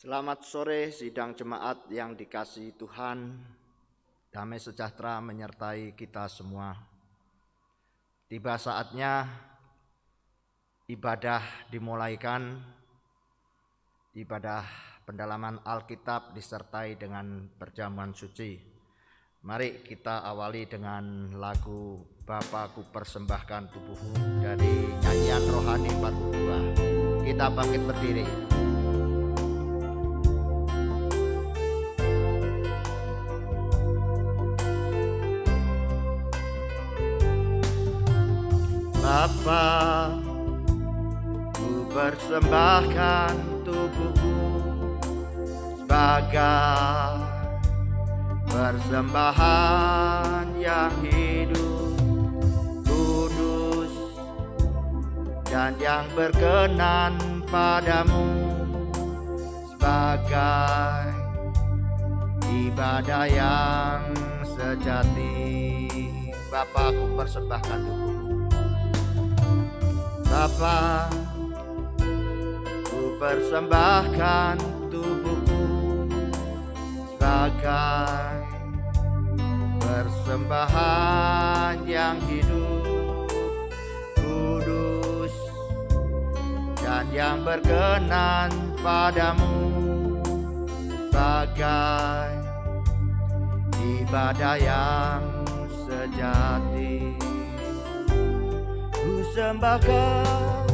Selamat sore sidang jemaat yang dikasihi Tuhan. Damai sejahtera menyertai kita semua. Tiba saatnya ibadah dimulaikan. Ibadah pendalaman Alkitab disertai dengan perjamuan suci. Mari kita awali dengan lagu Bapa-Ku Persembahkan Tubuhmu dari nyanyian rohani 42. Kita bangkit berdiri. Bapa, ku persembahkan tubuhku sebagai persembahan yang hidup, kudus, dan yang berkenan padamu, sebagai ibadah yang sejati. Bapa, ku persembahkan tubuhku. Bapa, ku persembahkan tubuhku sebagai persembahan yang hidup, kudus, dan yang berkenan padamu, sebagai ibadah yang sejati. Ku sembahkan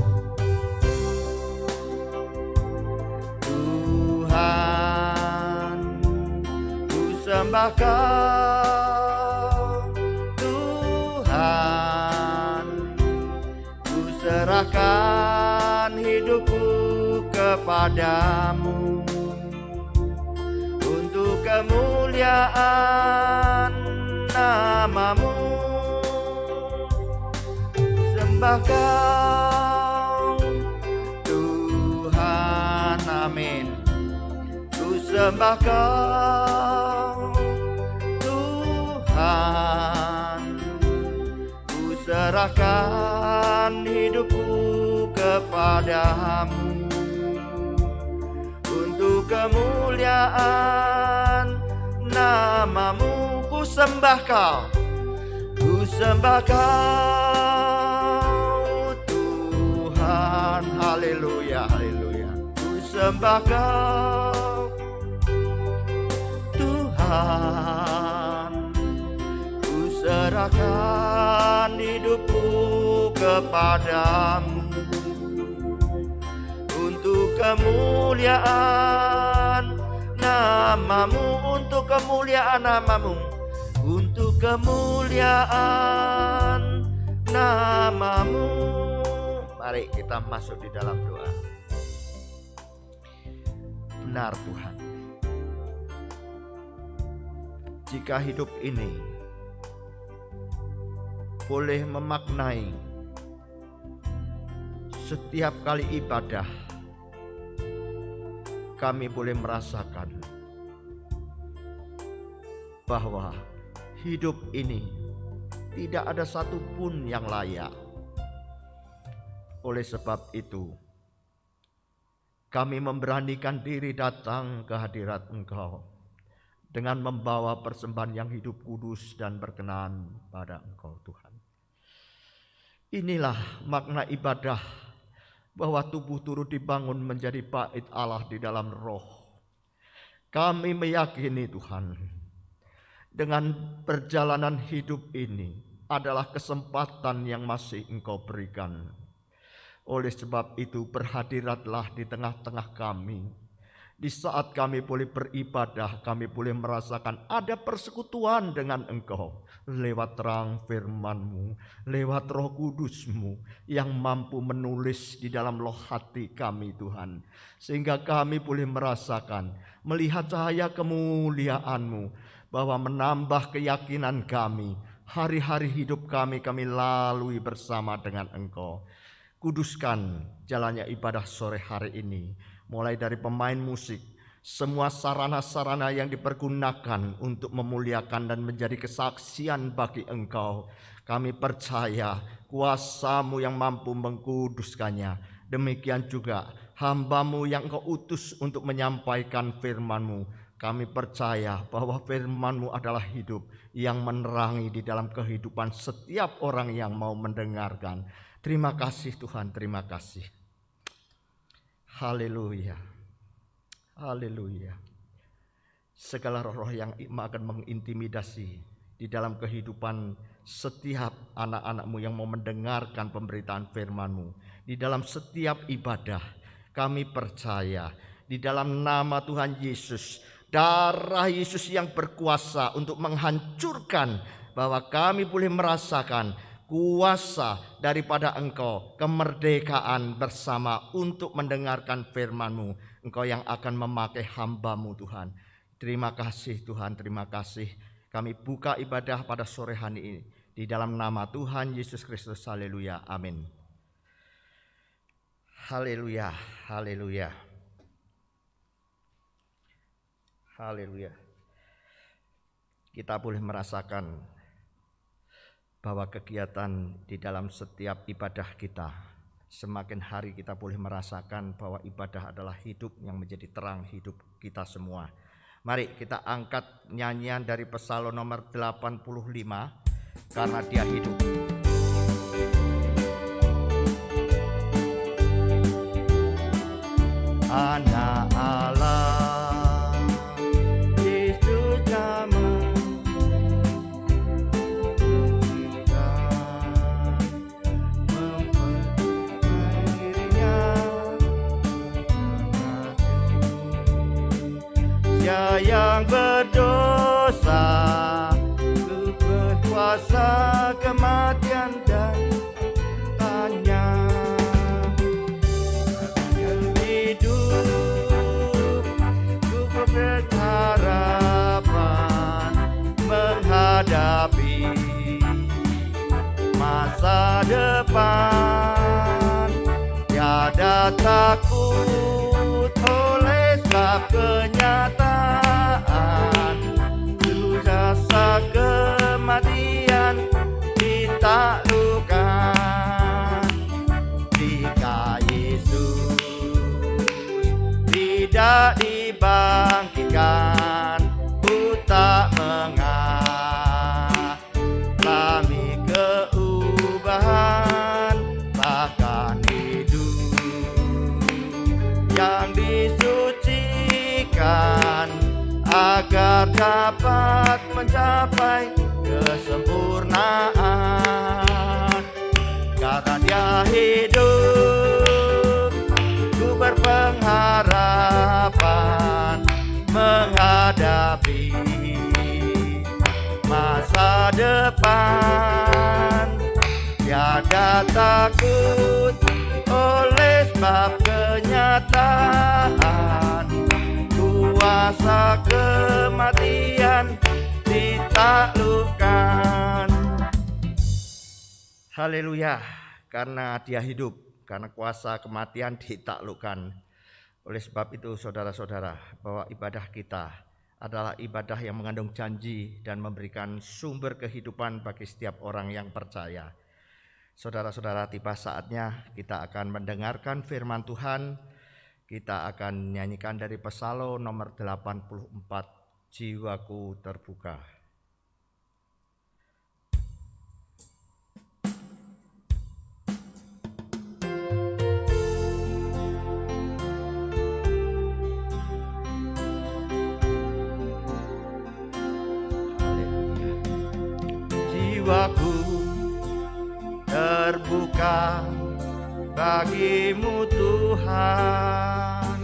Tuhan, ku sembahkan Tuhan, ku serahkan hidupku kepadamu untuk kemuliaan namamu. Sembahkan Tuhan, amin. Ku sembahkan Tuhan, ku serahkan hidupku kepadamu untuk kemuliaan namamu. Ku sembahkan, ku sembahkan Tuhan, haleluya, haleluya. Ku sembahkan Tuhan, ku serahkan hidupku kepadamu untuk kemuliaan namamu, untuk kemuliaan namamu, untuk kemuliaan namamu. Mari kita masuk di dalam doa. Benar Tuhan, jika hidup ini boleh memaknai setiap kali ibadah, kami boleh merasakan bahwa hidup ini tidak ada satupun yang layak. Oleh sebab itu, kami memberanikan diri datang ke hadirat Engkau dengan membawa persembahan yang hidup, kudus, dan berkenan pada Engkau Tuhan. Inilah makna ibadah, bahwa tubuh turut dibangun menjadi bait Allah di dalam roh. Kami meyakini Tuhan, dengan perjalanan hidup ini adalah kesempatan yang masih Engkau berikan. Oleh sebab itu, berhadiratlah di tengah-tengah kami. Di saat kami boleh beribadah, kami boleh merasakan ada persekutuan dengan Engkau lewat terang firman-Mu, lewat Roh Kudus-Mu yang mampu menulis di dalam loh hati kami Tuhan, sehingga kami boleh merasakan, melihat cahaya kemuliaan-Mu, bahwa menambah keyakinan kami. Hari-hari hidup kami lalui bersama dengan Engkau. Kuduskan jalannya ibadah sore hari ini, mulai dari pemain musik, semua sarana-sarana yang dipergunakan untuk memuliakan dan menjadi kesaksian bagi Engkau. Kami percaya kuasa-Mu yang mampu mengkuduskannya Demikian juga hamba-Mu yang Engkau utus untuk menyampaikan firman-Mu. Kami percaya bahwa firman-Mu adalah hidup yang menerangi di dalam kehidupan setiap orang yang mau mendengarkan. Terima kasih Tuhan, terima kasih. Haleluya. Haleluya. Segala roh yang akan mengintimidasi di dalam kehidupan setiap anak-anak-Mu yang mau mendengarkan pemberitaan firman-Mu, di dalam setiap ibadah, kami percaya di dalam nama Tuhan Yesus, darah Yesus yang berkuasa untuk menghancurkan, bahwa kami boleh merasakan kuasa daripada Engkau, kemerdekaan bersama untuk mendengarkan firman-Mu. Engkau yang akan memakai hamba-Mu Tuhan. Terima kasih Tuhan, terima kasih. Kami buka ibadah pada sore hari ini di dalam nama Tuhan Yesus Kristus. Haleluya, amin. Haleluya, haleluya. Haleluya. Kita boleh merasakan bahwa kegiatan di dalam setiap ibadah kita, semakin hari kita boleh merasakan bahwa ibadah adalah hidup yang menjadi terang hidup kita semua. Mari kita angkat nyanyian dari Psalm nomor 85, karena Dia hidup. Anak Allah, Yesus nama, memperbaiknya. Dia yang berdosa, Ku berkuasa kematian dan hanya yang hidup. Ku berharapan menghadapi masa depan. Tiada takut oleh sebab kenyataan jasa kematian ditaklukkan. Jika Yesus tidak dibangkitkan, ku tak mengalami keubahan, bahkan hidup yang disucikan, agar dapat mencapai kesempurnaan. Karena Dia hidup, ku berpengharapan menghadapi masa depan. Tiada takut oleh sebab kenyataan kuasa kematian ditaklukkan. Haleluya, karena Dia hidup, karena kuasa kematian ditaklukkan. Oleh sebab itu saudara-saudara, bahwa ibadah kita adalah ibadah yang mengandung janji dan memberikan sumber kehidupan bagi setiap orang yang percaya. Saudara-saudara, tiba saatnya kita akan mendengarkan firman Tuhan. Kita akan nyanyikan dari Psalm nomor 84, Jiwaku Terbuka. Haleluya. Jiwaku terbuka bagi-Mu Tuhan,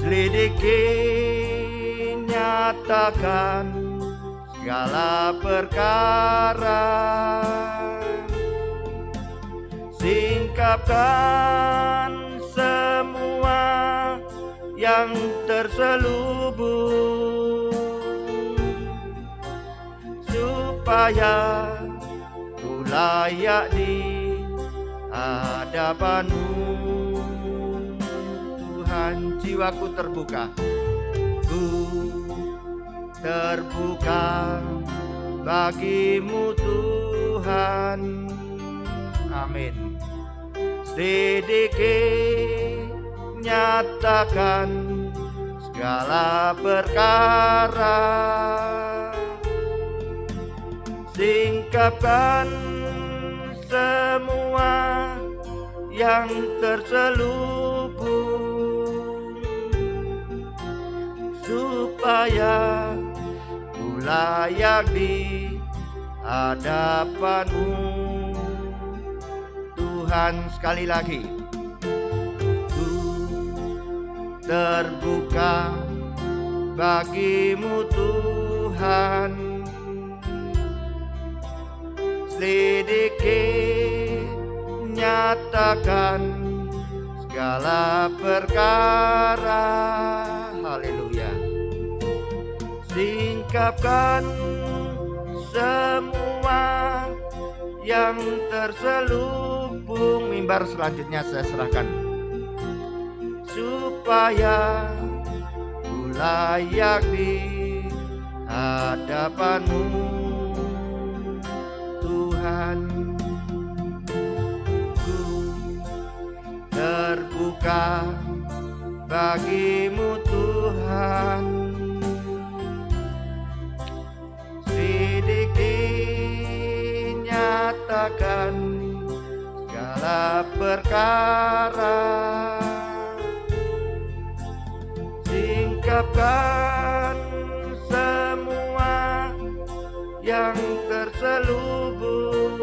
selidiki, nyatakan segala perkara, singkapkan semua yang terselubung, supaya ku layak di hadapan-Mu Tuhan. Jiwaku terbuka, ku terbuka bagi-Mu Tuhan. Amin. Sedikit nyatakan segala perkara, singkapkan semua yang terselubung, supaya ku layak di hadapanmu. Tuhan, sekali lagi, ku terbuka bagimu Tuhan. Sedikit nyatakan segala perkara, haleluya. Singkapkan semua yang terselubung. Mimbar selanjutnya saya serahkan, supaya ku layak di hadapanmu Tuhan. Ku terbuka bagimu Tuhan. Sedikit nyatakan segala perkara, singkapkan semua yang terselubung,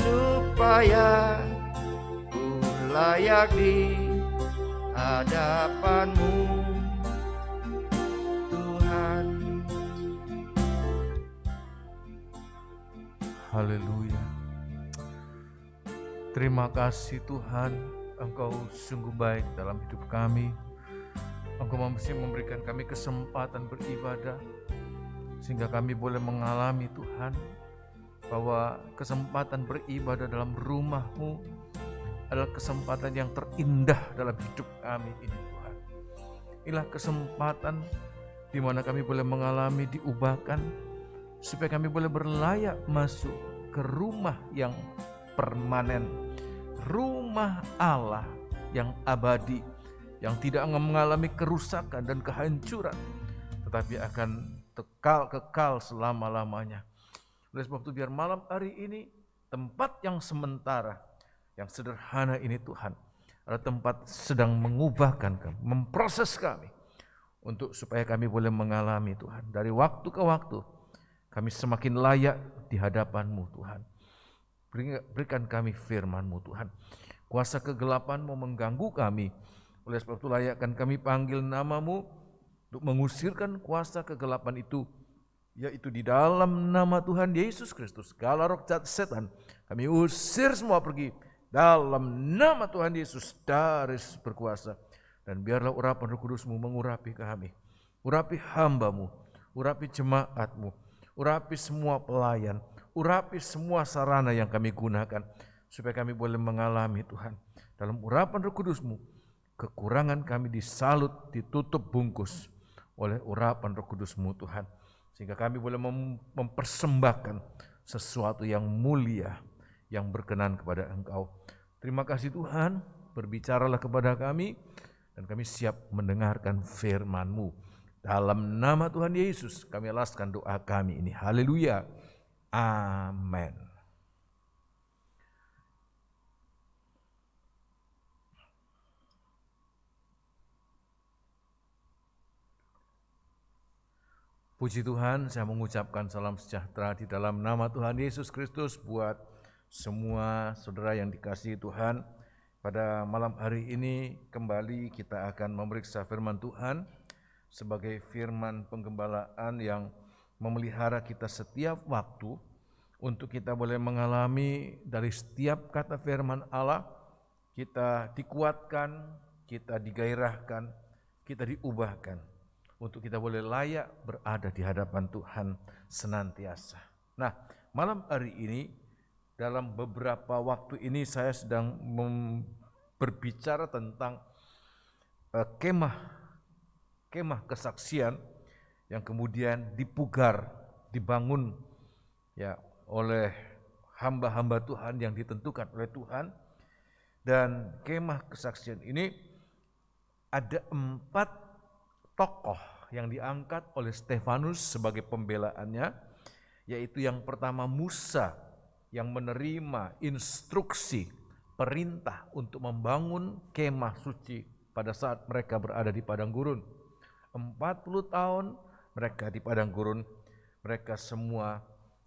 supaya ku layak di hadapanmu Tuhan. Haleluya. Terima kasih Tuhan, Engkau sungguh baik dalam hidup kami. Engkau masih memberikan kami kesempatan beribadah, sehingga kami boleh mengalami Tuhan, bahwa kesempatan beribadah dalam rumah-Mu adalah kesempatan yang terindah dalam hidup kami ini Tuhan. Inilah kesempatan di mana kami boleh mengalami diubahkan, supaya kami boleh berlayak masuk ke rumah yang permanen, rumah Allah yang abadi, yang tidak mengalami kerusakan dan kehancuran, tetapi akan kekal selama-lamanya. Oleh sebab itu biar malam hari ini tempat yang sementara, yang sederhana ini Tuhan, adalah tempat sedang mengubahkan kami, memproses kami, untuk supaya kami boleh mengalami Tuhan. Dari waktu ke waktu kami semakin layak di hadapan-Mu Tuhan. Berikan kami firman-Mu Tuhan. Kuasa kegelapan mau mengganggu kami. Oleh sebab itu layakkan kami panggil nama-Mu untuk mengusirkan kuasa kegelapan itu, yaitu di dalam nama Tuhan Yesus Kristus. Segala roh jahat setan kami usir semua pergi dalam nama Tuhan Yesus dari berkuasa. Dan biarlah urapan Roh Kudus-Mu mengurapi kami, urapi hamba-Mu, urapi jemaat-Mu, urapi semua pelayan, urapi semua sarana yang kami gunakan, supaya kami boleh mengalami Tuhan. Dalam urapan Roh Kudus-Mu, kekurangan kami disalut, ditutup bungkus oleh urapan Roh Kudus-Mu Tuhan. Sehingga kami boleh mempersembahkan sesuatu yang mulia, yang berkenan kepada Engkau. Terima kasih Tuhan, berbicaralah kepada kami, dan kami siap mendengarkan firman-Mu. Dalam nama Tuhan Yesus kami alaskan doa kami ini. Haleluya. Amin. Puji Tuhan, saya mengucapkan salam sejahtera di dalam nama Tuhan Yesus Kristus buat semua saudara yang dikasihi Tuhan. Pada malam hari ini kembali kita akan memeriksa firman Tuhan sebagai firman penggembalaan yang memelihara kita setiap waktu untuk kita boleh mengalami dari setiap kata firman Allah, kita dikuatkan, kita digairahkan, kita diubahkan untuk kita boleh layak berada di hadapan Tuhan senantiasa. Nah, malam hari ini dalam beberapa waktu ini saya sedang berbicara tentang kemah kesaksian yang kemudian dipugar, dibangun ya oleh hamba-hamba Tuhan yang ditentukan oleh Tuhan. Dan kemah kesaksian ini ada 4 tokoh yang diangkat oleh Stefanus sebagai pembelaannya, yaitu yang pertama Musa yang menerima instruksi, perintah untuk membangun kemah suci pada saat mereka berada di padang gurun. 40 tahun mereka di padang gurun, mereka semua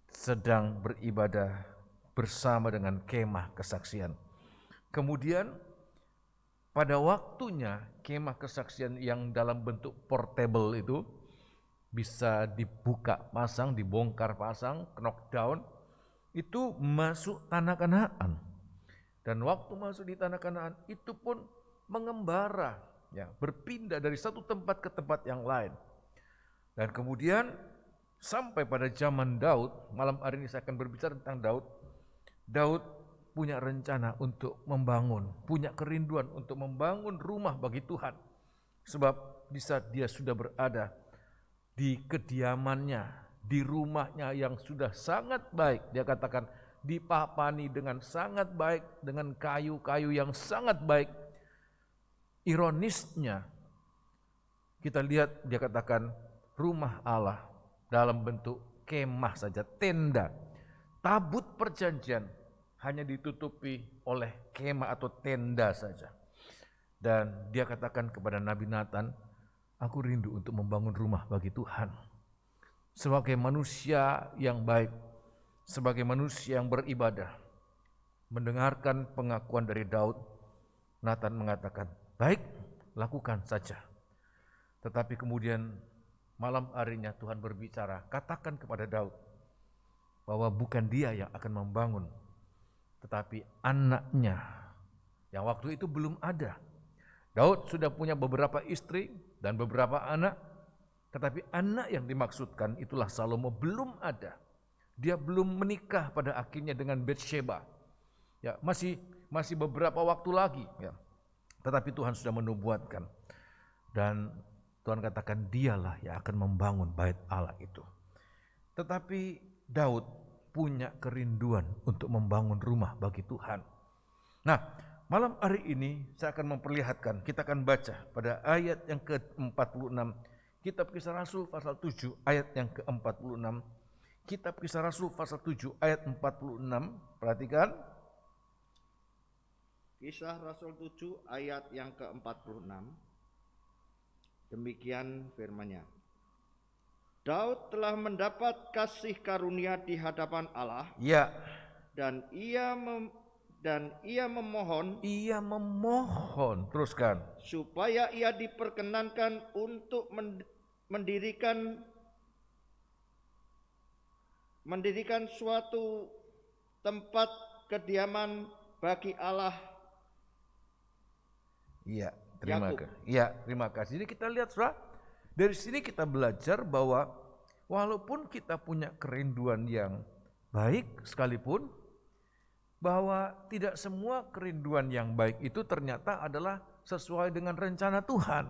sedang beribadah bersama dengan kemah kesaksian. Kemudian pada waktunya kemah kesaksian yang dalam bentuk portable itu bisa dibuka pasang, dibongkar pasang, knockdown, itu masuk tanah Kanaan. Dan waktu masuk di tanah Kanaan itu pun mengembara, ya, berpindah dari satu tempat ke tempat yang lain. Dan kemudian sampai pada zaman Daud, malam hari ini saya akan berbicara tentang Daud. Daud punya rencana untuk membangun, punya kerinduan untuk membangun rumah bagi Tuhan. Sebab di saat dia sudah berada di kediamannya, di rumahnya yang sudah sangat baik, dia katakan dipapani dengan sangat baik, dengan kayu-kayu yang sangat baik. Ironisnya, kita lihat dia katakan rumah Allah dalam bentuk kemah saja, tenda, tabut perjanjian hanya ditutupi oleh kemah atau tenda saja. Dan dia katakan kepada Nabi Nathan, aku rindu untuk membangun rumah bagi Tuhan. Sebagai manusia yang baik, sebagai manusia yang beribadah, mendengarkan pengakuan dari Daud, Nathan mengatakan, baik, lakukan saja. Tetapi kemudian malam harinya Tuhan berbicara, katakan kepada Daud bahwa bukan dia yang akan membangun, tetapi anaknya yang waktu itu belum ada. Daud sudah punya beberapa istri dan beberapa anak, tetapi anak yang dimaksudkan itulah Salomo belum ada. Dia belum menikah pada akhirnya dengan Batsheba. Ya, masih beberapa waktu lagi, ya. Tetapi Tuhan sudah menubuatkan. Dan Tuhan katakan dialah yang akan membangun bait Allah itu. Tetapi Daud punya kerinduan untuk membangun rumah bagi Tuhan. Nah, malam hari ini saya akan memperlihatkan, kita akan baca pada ayat yang ke-46, Kitab Kisah Rasul pasal 7 ayat yang ke-46. Kitab Kisah Rasul pasal 7 ayat 46, perhatikan. Kisah Rasul 7 ayat yang ke-46. Demikian firman-Nya. Daud telah mendapat kasih karunia di hadapan Allah. Ya. Dan ia memohon. Ia memohon, teruskan. Supaya ia diperkenankan untuk mendirikan suatu tempat kediaman bagi Allah. Iya, terima kasih. Jadi kita lihat, Saudara, dari sini kita belajar bahwa walaupun kita punya kerinduan yang baik sekalipun, bahwa tidak semua kerinduan yang baik itu ternyata adalah sesuai dengan rencana Tuhan.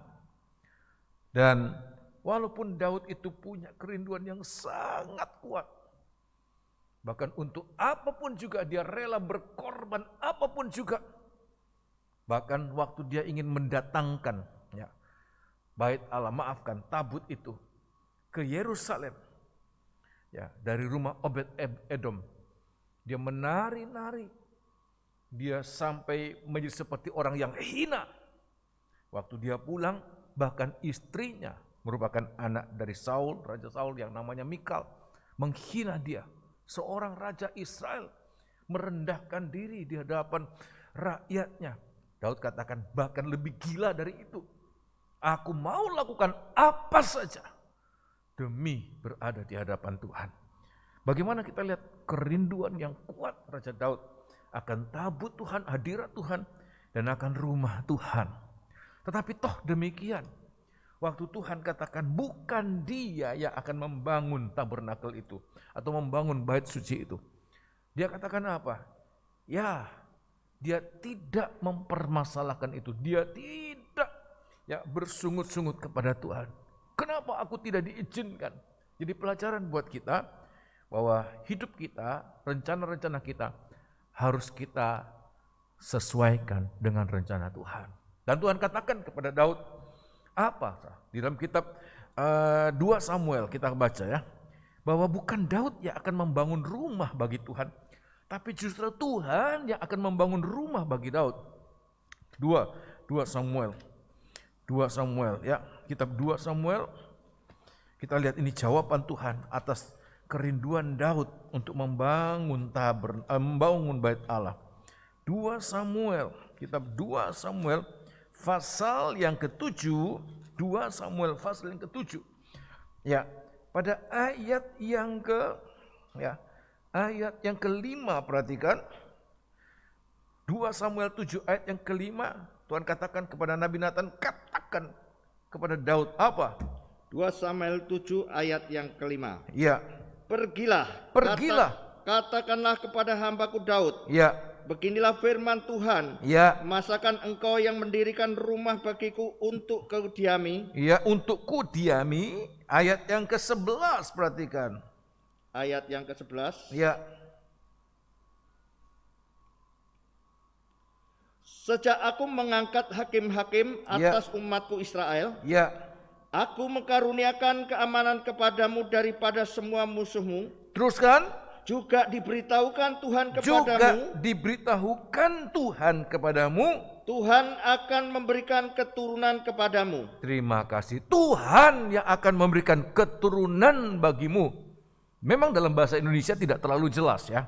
Dan walaupun Daud itu punya kerinduan yang sangat kuat, bahkan untuk apapun juga dia rela berkorban apapun juga. Bahkan waktu dia ingin mendatangkan, ya, bait Allah, tabut itu ke Yerusalem, ya, dari rumah Obed Edom, dia menari-nari, dia sampai menjadi seperti orang yang hina. Waktu dia pulang, bahkan istrinya merupakan anak dari Saul, Raja Saul yang namanya Mikal, menghina dia, seorang raja Israel, merendahkan diri di hadapan rakyatnya. Daud katakan bahkan lebih gila dari itu. Aku mau lakukan apa saja demi berada di hadapan Tuhan. Bagaimana kita lihat kerinduan yang kuat Raja Daud akan tabut Tuhan, hadirat Tuhan, dan akan rumah Tuhan. Tetapi toh demikian, waktu Tuhan katakan bukan dia yang akan membangun tabernakel itu atau membangun bait suci itu. Dia katakan apa? Ya, dia tidak mempermasalahkan itu. Dia tidak, ya, bersungut-sungut kepada Tuhan. Kenapa aku tidak diizinkan? Jadi pelajaran buat kita bahwa hidup kita, rencana-rencana kita harus kita sesuaikan dengan rencana Tuhan. Dan Tuhan katakan kepada Daud, apa? Di dalam kitab 2 Samuel kita baca ya, bahwa bukan Daud yang akan membangun rumah bagi Tuhan, tapi justru Tuhan yang akan membangun rumah bagi Daud. 2 Samuel ya, kitab 2 Samuel, kita lihat ini jawaban Tuhan atas kerinduan Daud untuk membangun bait Allah. 2 Samuel, kitab 2 Samuel pasal yang ke-7, 2 Samuel pasal yang ke-7. Ya, pada ayat yang ke-5 perhatikan. 2 Samuel 7 ayat yang ke-5, Tuhan katakan kepada Nabi Nathan, katakan kepada Daud apa? 2 Samuel 7 ayat yang ke-5. Ya. Pergilah. Katakanlah kepada hambaku Daud. Ya. Beginilah firman Tuhan. Ya. Masakan engkau yang mendirikan rumah bagiku untuk kudiami? Ya, untuk kudiami. Ayat yang ke-11 perhatikan. Ayat yang ke-11. Ya. Sejak aku mengangkat hakim-hakim atas umatku Israel. Ya. Aku mengkaruniakan keamanan kepadamu daripada semua musuhmu. Teruskan. Juga diberitahukan Tuhan kepadamu. Tuhan akan memberikan keturunan kepadamu. Terima kasih. Tuhan yang akan memberikan keturunan bagimu. Memang dalam bahasa Indonesia tidak terlalu jelas ya,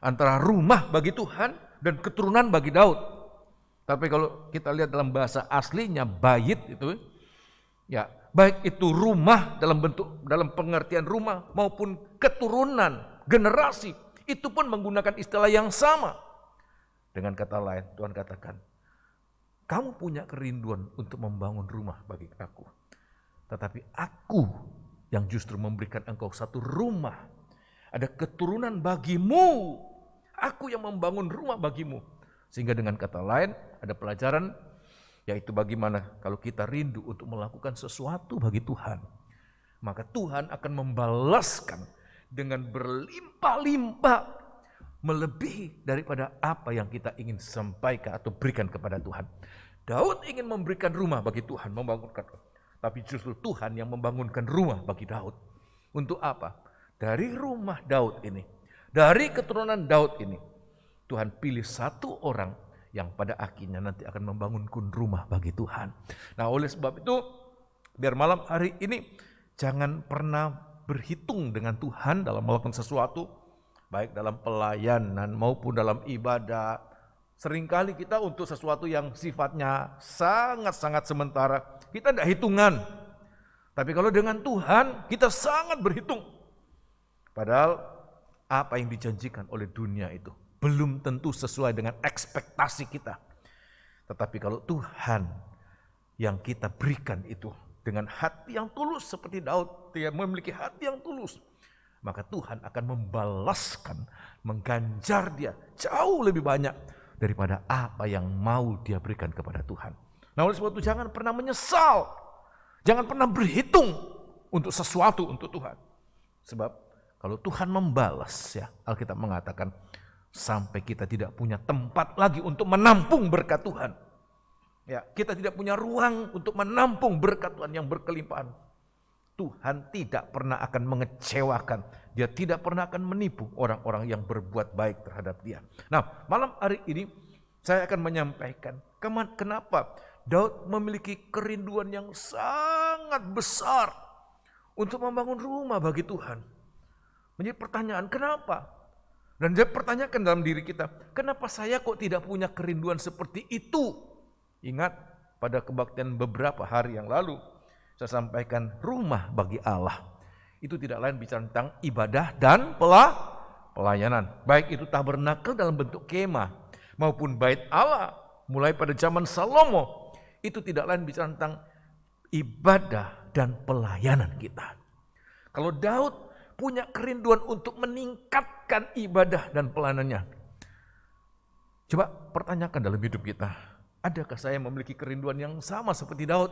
antara rumah bagi Tuhan dan keturunan bagi Daud. Tapi kalau kita lihat dalam bahasa aslinya bait itu, ya, baik itu rumah dalam pengertian rumah maupun keturunan, generasi, itu pun menggunakan istilah yang sama. Dengan kata lain, Tuhan katakan, kamu punya kerinduan untuk membangun rumah bagi aku, tetapi aku yang justru memberikan engkau satu rumah, ada keturunan bagimu, aku yang membangun rumah bagimu. Sehingga dengan kata lain, ada pelajaran, yaitu bagaimana kalau kita rindu untuk melakukan sesuatu bagi Tuhan, maka Tuhan akan membalaskan dengan berlimpah-limpah, melebihi daripada apa yang kita ingin sampaikan atau berikan kepada Tuhan. Daud ingin memberikan rumah bagi Tuhan, membangunkan, tapi justru Tuhan yang membangunkan rumah bagi Daud. Untuk apa? Dari rumah Daud ini, dari keturunan Daud ini, Tuhan pilih satu orang yang pada akhirnya nanti akan membangunkan rumah bagi Tuhan. Nah, oleh sebab itu, biar malam hari ini jangan pernah berhitung dengan Tuhan dalam melakukan sesuatu, baik dalam pelayanan maupun dalam ibadah. Seringkali kita untuk sesuatu yang sifatnya sangat-sangat sementara, kita tidak hitungan. Tapi kalau dengan Tuhan, kita sangat berhitung. Padahal apa yang dijanjikan oleh dunia itu belum tentu sesuai dengan ekspektasi kita. Tetapi kalau Tuhan yang kita berikan itu dengan hati yang tulus seperti Daud, dia memiliki hati yang tulus, maka Tuhan akan membalaskan, mengganjar dia jauh lebih banyak daripada apa yang mau dia berikan kepada Tuhan. Nah, oleh sebab itu jangan pernah menyesal, jangan pernah berhitung untuk sesuatu untuk Tuhan. Sebab kalau Tuhan membalas, ya, Alkitab mengatakan sampai kita tidak punya tempat lagi untuk menampung berkat Tuhan. Ya, kita tidak punya ruang untuk menampung berkat Tuhan yang berkelimpahan. Tuhan tidak pernah akan mengecewakan, dia tidak pernah akan menipu orang-orang yang berbuat baik terhadap dia. Nah, malam hari ini saya akan menyampaikan kenapa Daud memiliki kerinduan yang sangat besar untuk membangun rumah bagi Tuhan. Menjadi pertanyaan, kenapa? Dan dia pertanyakan dalam diri kita, kenapa saya kok tidak punya kerinduan seperti itu? Ingat, pada kebaktian beberapa hari yang lalu, saya sampaikan rumah bagi Allah. Itu tidak lain bicara tentang ibadah dan pelayanan. Baik itu tabernakel dalam bentuk kemah, maupun bait Allah, mulai pada zaman Salomo. Itu tidak lain bicara tentang ibadah dan pelayanan kita. Kalau Daud punya kerinduan untuk meningkatkan ibadah dan pelayanannya, coba pertanyakan dalam hidup kita, adakah saya memiliki kerinduan yang sama seperti Daud?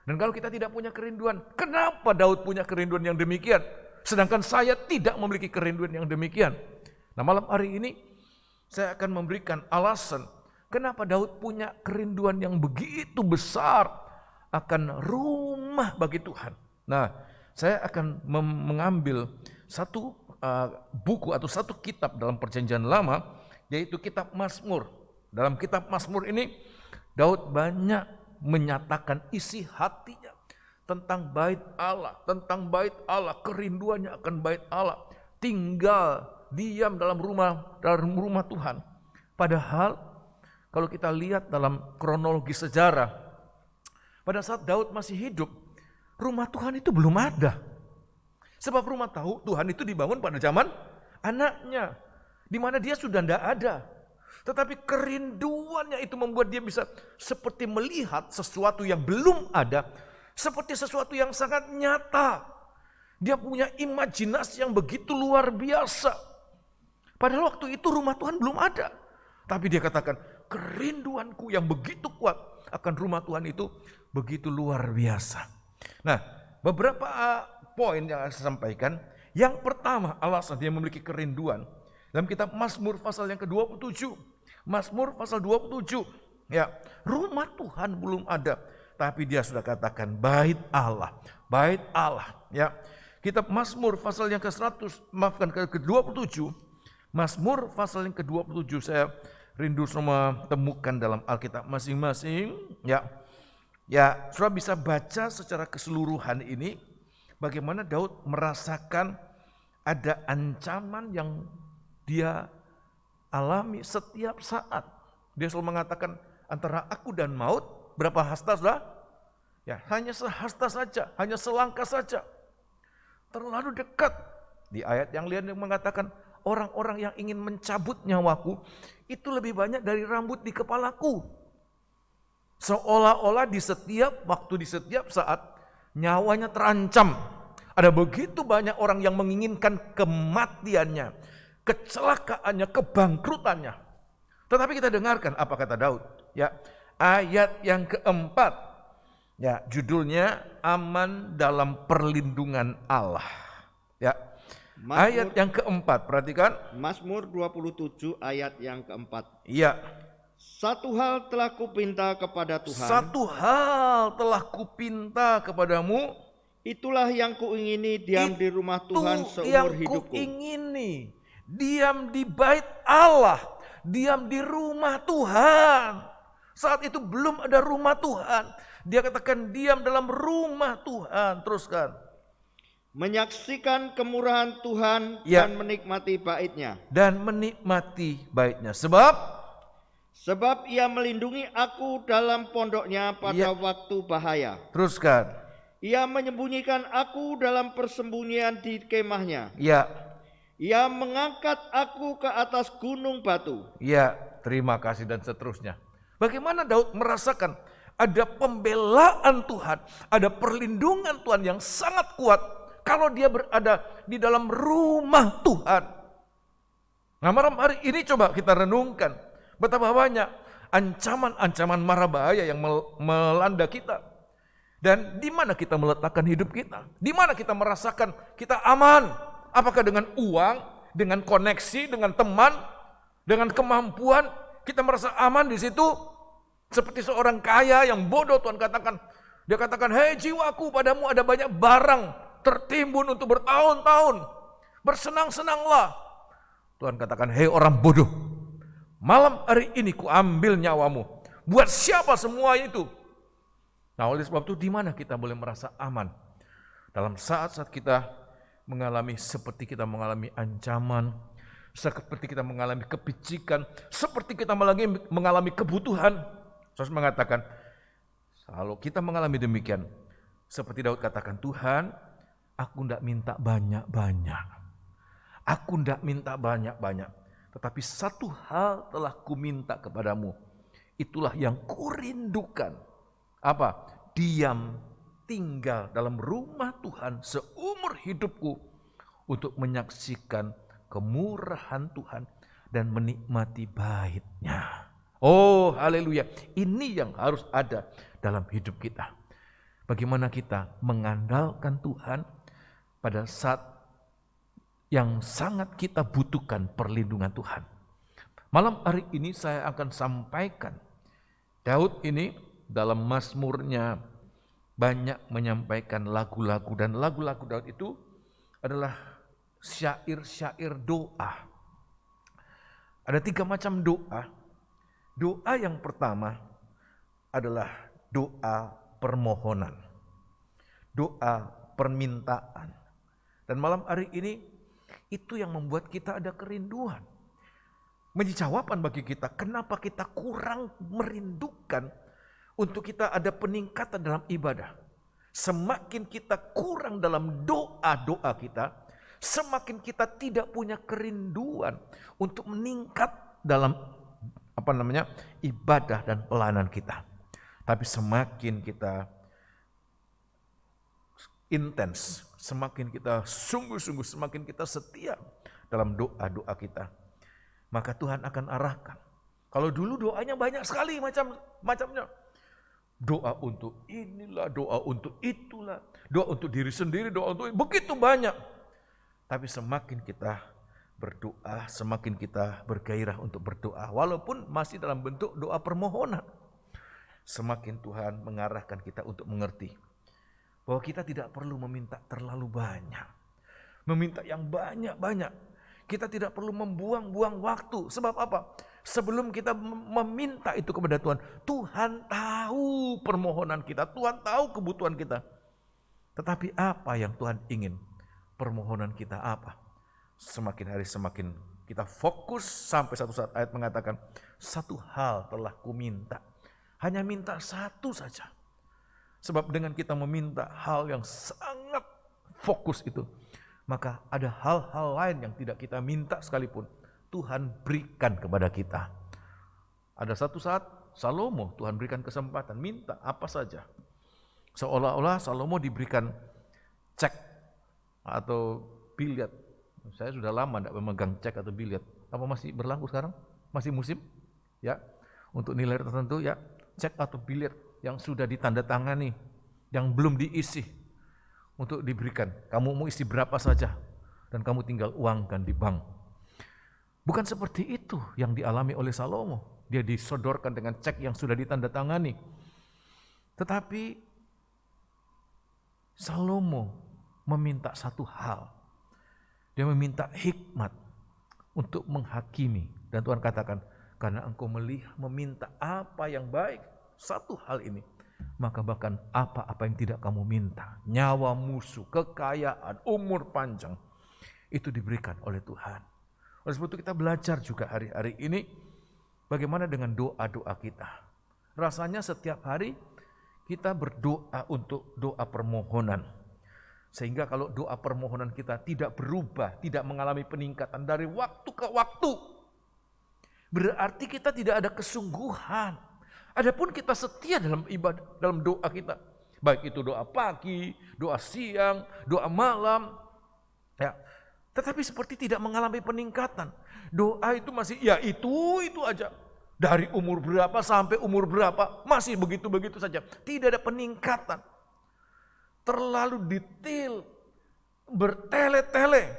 Dan kalau kita tidak punya kerinduan, kenapa Daud punya kerinduan yang demikian? Sedangkan saya tidak memiliki kerinduan yang demikian. Nah, malam hari ini saya akan memberikan alasan kenapa Daud punya kerinduan yang begitu besar akan rumah bagi Tuhan. Nah, saya akan mengambil satu buku atau satu kitab dalam Perjanjian Lama, yaitu kitab Mazmur. Dalam kitab Mazmur ini, Daud banyak menyatakan isi hatinya tentang bait Allah, kerinduannya akan bait Allah, tinggal diam dalam rumah Tuhan. Padahal kalau kita lihat dalam kronologi sejarah, pada saat Daud masih hidup, rumah Tuhan itu belum ada. Sebab rumah Tuhan itu dibangun pada zaman anaknya, di mana dia sudah tidak ada. Tetapi kerinduannya itu membuat dia bisa seperti melihat sesuatu yang belum ada, seperti sesuatu yang sangat nyata. Dia punya imajinasi yang begitu luar biasa. Padahal waktu itu rumah Tuhan belum ada. Tapi dia katakan, kerinduanku yang begitu kuat akan rumah Tuhan itu begitu luar biasa. Nah, beberapa poin yang saya sampaikan. Yang pertama, alasan dia memiliki kerinduan. Dalam kitab Mazmur pasal yang ke-27. Mazmur pasal 27. Ya, rumah Tuhan belum ada. Tapi dia sudah katakan, bait Allah. Bait Allah. Ya, kitab Mazmur pasal yang ke-27. Mazmur pasal yang ke-27. Saya rindu semua temukan dalam Alkitab masing-masing. Ya, saudara bisa baca secara keseluruhan ini bagaimana Daud merasakan ada ancaman yang dia alami setiap saat. Dia selalu mengatakan antara aku dan maut berapa hasta sudah? Ya, hanya sehasta saja, hanya selangkah saja. Terlalu dekat. Di ayat yang lain yang mengatakan orang-orang yang ingin mencabut nyawaku itu lebih banyak dari rambut di kepalaku. Seolah-olah di setiap waktu, di setiap saat nyawanya terancam. Ada begitu banyak orang yang menginginkan kematiannya, kecelakaannya, kebangkrutannya. Tetapi kita dengarkan apa kata Daud. Ya, ayat yang keempat. Ya, judulnya aman dalam perlindungan Allah. Ya. Ayat yang keempat, perhatikan. Mazmur 27 ayat yang keempat. Iya. Satu hal telah kupinta kepada Tuhan. Satu hal telah kupinta kepadamu. Itulah yang kuingini, diam di rumah Tuhan seumur hidupku. Itu yang kuingini, diam di bait Allah, diam di rumah Tuhan. Saat itu belum ada rumah Tuhan. Dia katakan diam dalam rumah Tuhan. Teruskan. Menyaksikan kemurahan Tuhan dan menikmati baitnya. Dan menikmati baitnya. Sebab ia melindungi aku dalam pondoknya pada waktu bahaya. Teruskan. Ia menyembunyikan aku dalam persembunyian di kemahnya. Ya. Ia mengangkat aku ke atas gunung batu. Ya, terima kasih dan seterusnya. Bagaimana Daud merasakan ada pembelaan Tuhan, ada perlindungan Tuhan yang sangat kuat kalau dia berada di dalam rumah Tuhan. Nah, malam hari ini coba kita renungkan betapa banyak ancaman-ancaman mara bahaya yang melanda kita. Dan di mana kita meletakkan hidup kita? Di mana kita merasakan kita aman? Apakah dengan uang, dengan koneksi, dengan teman, dengan kemampuan kita merasa aman di situ? Seperti seorang kaya yang bodoh Tuhan katakan. Dia katakan, hei jiwaku, padamu ada banyak barang tertimbun untuk bertahun-tahun. Bersenang-senanglah. Tuhan katakan, hei orang bodoh. Malam hari ini ku ambil nyawamu. Buat siapa semua itu? Nah, oleh sebab itu di mana kita boleh merasa aman? Dalam saat-saat kita seperti kita mengalami ancaman, seperti kita mengalami kepicikan, seperti kita mengalami kebutuhan. Saya mengatakan, kalau kita mengalami demikian, seperti Daud katakan, Tuhan, aku tidak minta banyak-banyak. Aku tidak minta banyak-banyak. Tetapi satu hal telah kuminta kepadamu. Itulah yang kurindukan. Apa? Diam, tinggal dalam rumah Tuhan seumur hidupku untuk menyaksikan kemurahan Tuhan dan menikmati bait-Nya. Oh, haleluya. Ini yang harus ada dalam hidup kita. Bagaimana kita mengandalkan Tuhan pada saat yang sangat kita butuhkan perlindungan Tuhan. Malam hari ini saya akan sampaikan, Daud ini dalam Mazmurnya banyak menyampaikan lagu-lagu, dan lagu-lagu Daud itu adalah syair-syair doa. Ada 3 macam doa. Doa yang pertama adalah doa permohonan, doa permintaan. Dan malam hari ini itu yang membuat kita ada kerinduan. Menjadi jawaban bagi kita, kenapa kita kurang merindukan untuk kita ada peningkatan dalam ibadah. Semakin kita kurang dalam doa-doa kita, semakin kita tidak punya kerinduan untuk meningkat dalam ibadah dan pelayanan kita. Tapi semakin kita intens, semakin kita sungguh-sungguh, semakin kita setia dalam doa-doa kita, maka Tuhan akan arahkan. Kalau dulu doanya banyak sekali macamnya. Doa untuk inilah, doa untuk itulah, doa untuk diri sendiri, doa untuk begitu banyak. Tapi semakin kita berdoa, semakin kita bergairah untuk berdoa, walaupun masih dalam bentuk doa permohonan, semakin Tuhan mengarahkan kita untuk mengerti bahwa kita tidak perlu meminta terlalu banyak, meminta yang banyak-banyak. Kita tidak perlu membuang-buang waktu. Sebab apa? Sebelum kita meminta itu kepada Tuhan, Tuhan tahu permohonan kita, Tuhan tahu kebutuhan kita. Tetapi apa yang Tuhan ingin? Permohonan kita apa? Semakin hari semakin kita fokus, sampai satu saat ayat mengatakan, satu hal telah kuminta. Hanya minta satu saja. Sebab dengan kita meminta hal yang sangat fokus itu, maka ada hal-hal lain yang tidak kita minta sekalipun, Tuhan berikan kepada kita. Ada satu saat Salomo, Tuhan berikan kesempatan, minta apa saja. Seolah-olah Salomo diberikan cek atau biliet. Saya sudah lama tidak memegang cek atau biliet. Apa masih berlaku sekarang? Masih musim? Ya, untuk nilai tertentu ya, cek atau biliet yang sudah ditandatangani, yang belum diisi untuk diberikan. Kamu mau isi berapa saja dan kamu tinggal uangkan di bank. Bukan seperti itu yang dialami oleh Salomo. Dia disodorkan dengan cek yang sudah ditandatangani. Tetapi Salomo meminta satu hal. Dia meminta hikmat untuk menghakimi. Dan Tuhan katakan, karena engkau meminta apa yang baik, satu hal ini, maka bahkan apa-apa yang tidak kamu minta, nyawa musuh, kekayaan, umur panjang, itu diberikan oleh Tuhan. Oleh sebab itu kita belajar juga hari-hari ini bagaimana dengan doa-doa kita. Rasanya setiap hari kita berdoa untuk doa permohonan. Sehingga kalau doa permohonan kita tidak berubah, tidak mengalami peningkatan dari waktu ke waktu, berarti kita tidak ada kesungguhan. Adapun kita setia dalam ibadah, dalam doa kita, baik itu doa pagi, doa siang, doa malam, ya. Tetapi seperti tidak mengalami peningkatan. Doa itu masih ya itu aja. Dari umur berapa sampai umur berapa masih begitu-begitu saja. Tidak ada peningkatan. Terlalu detail, bertele-tele.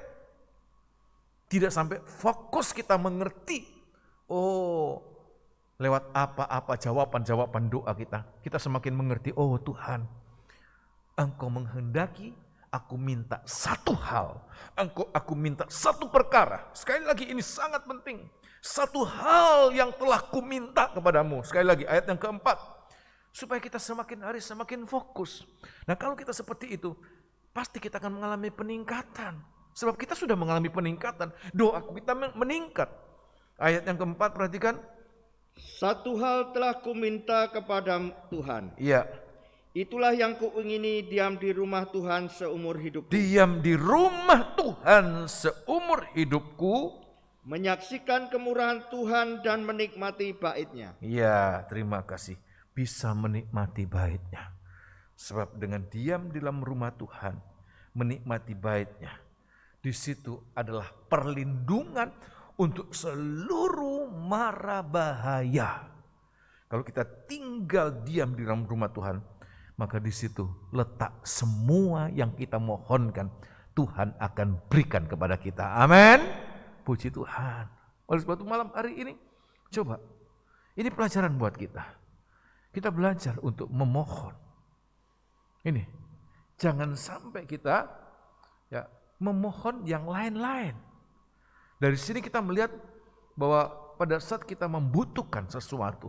Tidak sampai fokus kita mengerti. Oh, lewat apa-apa jawaban-jawaban doa kita semakin mengerti, oh Tuhan, Engkau menghendaki aku minta satu hal, aku minta satu perkara. Sekali lagi ini sangat penting. Satu hal yang telah kuminta kepadamu. Sekali lagi ayat yang keempat. Supaya kita semakin hari semakin fokus. Nah kalau kita seperti itu, pasti kita akan mengalami peningkatan. Sebab kita sudah mengalami peningkatan, doa kita meningkat. Ayat yang keempat, perhatikan. Satu hal telah kuminta kepada Tuhan. Iya. Itulah yang kuingini, diam di rumah Tuhan seumur hidupku. Diam di rumah Tuhan seumur hidupku. Menyaksikan kemurahan Tuhan dan menikmati bait-Nya. Iya, terima kasih. Bisa menikmati bait-Nya. Sebab dengan diam di dalam rumah Tuhan, menikmati bait-Nya, di situ adalah perlindungan untuk seluruh mara bahaya. Kalau kita tinggal diam di dalam rumah Tuhan, maka di situ letak semua yang kita mohonkan, Tuhan akan berikan kepada kita. Amin. Puji Tuhan. Oleh sebab itu malam hari ini, coba, ini pelajaran buat kita. Kita belajar untuk memohon. Ini, jangan sampai kita ya memohon yang lain-lain. Dari sini kita melihat bahwa pada saat kita membutuhkan sesuatu,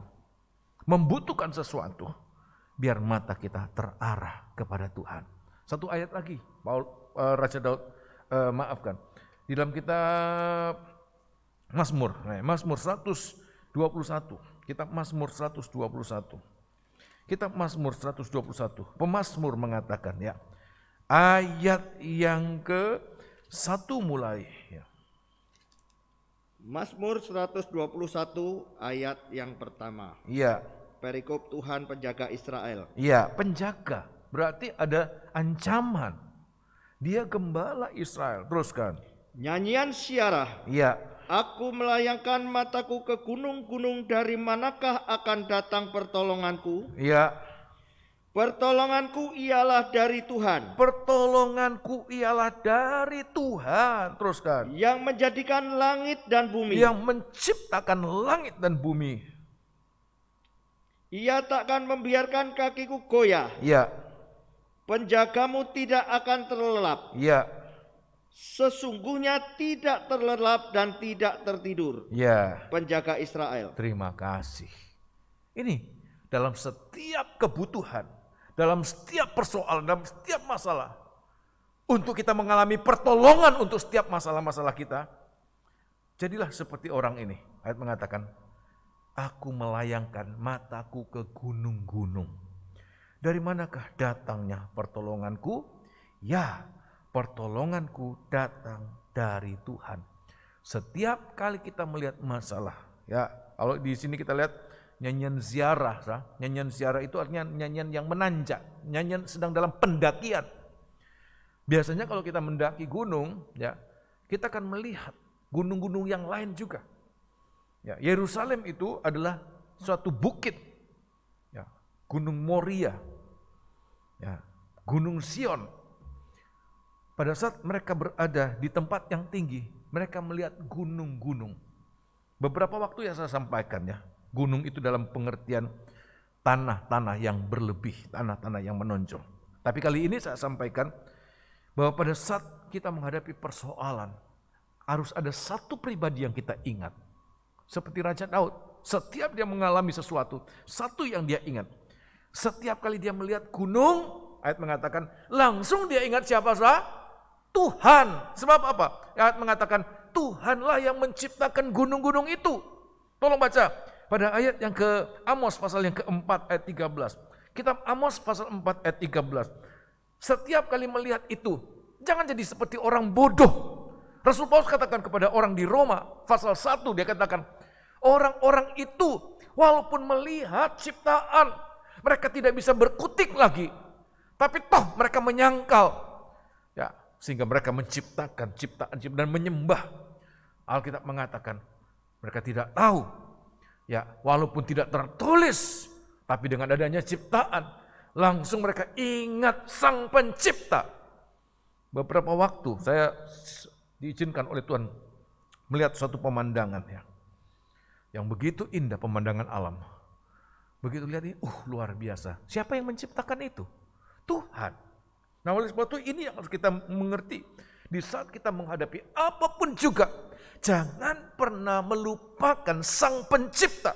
biar mata kita terarah kepada Tuhan. Satu ayat lagi, Raja Daud maafkan. Di dalam kitab Mazmur 121. Kitab Mazmur 121. Kitab Mazmur 121. Pemazmur mengatakan ya. Ayat yang ke-1 mulai ya. Mazmur 121 ayat yang pertama. Iya. Perikop Tuhan penjaga Israel. Iya, penjaga. Berarti ada ancaman. Dia gembala Israel. Teruskan. Nyanyian siarah. Iya. Aku melayangkan mataku ke gunung-gunung, dari manakah akan datang pertolonganku? Iya. Pertolonganku ialah dari Tuhan. Pertolonganku ialah dari Tuhan. Teruskan. Yang menjadikan langit dan bumi. Yang menciptakan langit dan bumi. Ia takkan membiarkan kakiku goyah. Iya. Penjagamu tidak akan terlelap. Iya. Sesungguhnya tidak terlelap dan tidak tertidur. Ya. Penjaga Israel. Terima kasih. Ini dalam setiap kebutuhan, dalam setiap persoalan, dalam setiap masalah, untuk kita mengalami pertolongan untuk setiap masalah-masalah kita, jadilah seperti orang ini. Ayat mengatakan, aku melayangkan mataku ke gunung-gunung. Dari manakah datangnya pertolonganku? Ya, pertolonganku datang dari Tuhan. Setiap kali kita melihat masalah, ya, kalau di sini kita lihat nyanyian ziarah, nyanyian ziarah itu artinya nyanyian yang menanjak, nyanyian sedang dalam pendakian. Biasanya kalau kita mendaki gunung, ya, kita akan melihat gunung-gunung yang lain juga. Ya, Yerusalem itu adalah suatu bukit, ya, Gunung Moria, ya, Gunung Sion. Pada saat mereka berada di tempat yang tinggi, mereka melihat gunung-gunung. Beberapa waktu yang saya sampaikan ya, gunung itu dalam pengertian tanah-tanah yang berlebih, tanah-tanah yang menonjol. Tapi kali ini saya sampaikan bahwa pada saat kita menghadapi persoalan, harus ada satu pribadi yang kita ingat. Seperti Raja Daud, setiap dia mengalami sesuatu, satu yang dia ingat. Setiap kali dia melihat gunung, ayat mengatakan, langsung dia ingat siapa sah? Tuhan. Sebab apa? Ayat mengatakan, Tuhanlah yang menciptakan gunung-gunung itu. Tolong baca pada ayat yang ke Amos pasal yang keempat ayat 13. Kitab Amos pasal 4 ayat 13. Setiap kali melihat itu, jangan jadi seperti orang bodoh. Rasul Paulus katakan kepada orang di Roma pasal 1, dia katakan, orang-orang itu walaupun melihat ciptaan, mereka tidak bisa berkutik lagi. Tapi toh mereka menyangkal. Ya, sehingga mereka menciptakan ciptaan dan menyembah. Alkitab mengatakan mereka tidak tahu. Ya, walaupun tidak tertulis, tapi dengan adanya ciptaan, langsung mereka ingat Sang Pencipta. Beberapa waktu saya diizinkan oleh Tuhan melihat suatu pemandangan ya, yang begitu indah, pemandangan alam. Begitu lihat ini, luar biasa. Siapa yang menciptakan itu? Tuhan. Nah, oleh sebab itu ini yang harus kita mengerti. Di saat kita menghadapi apapun juga, jangan pernah melupakan Sang Pencipta.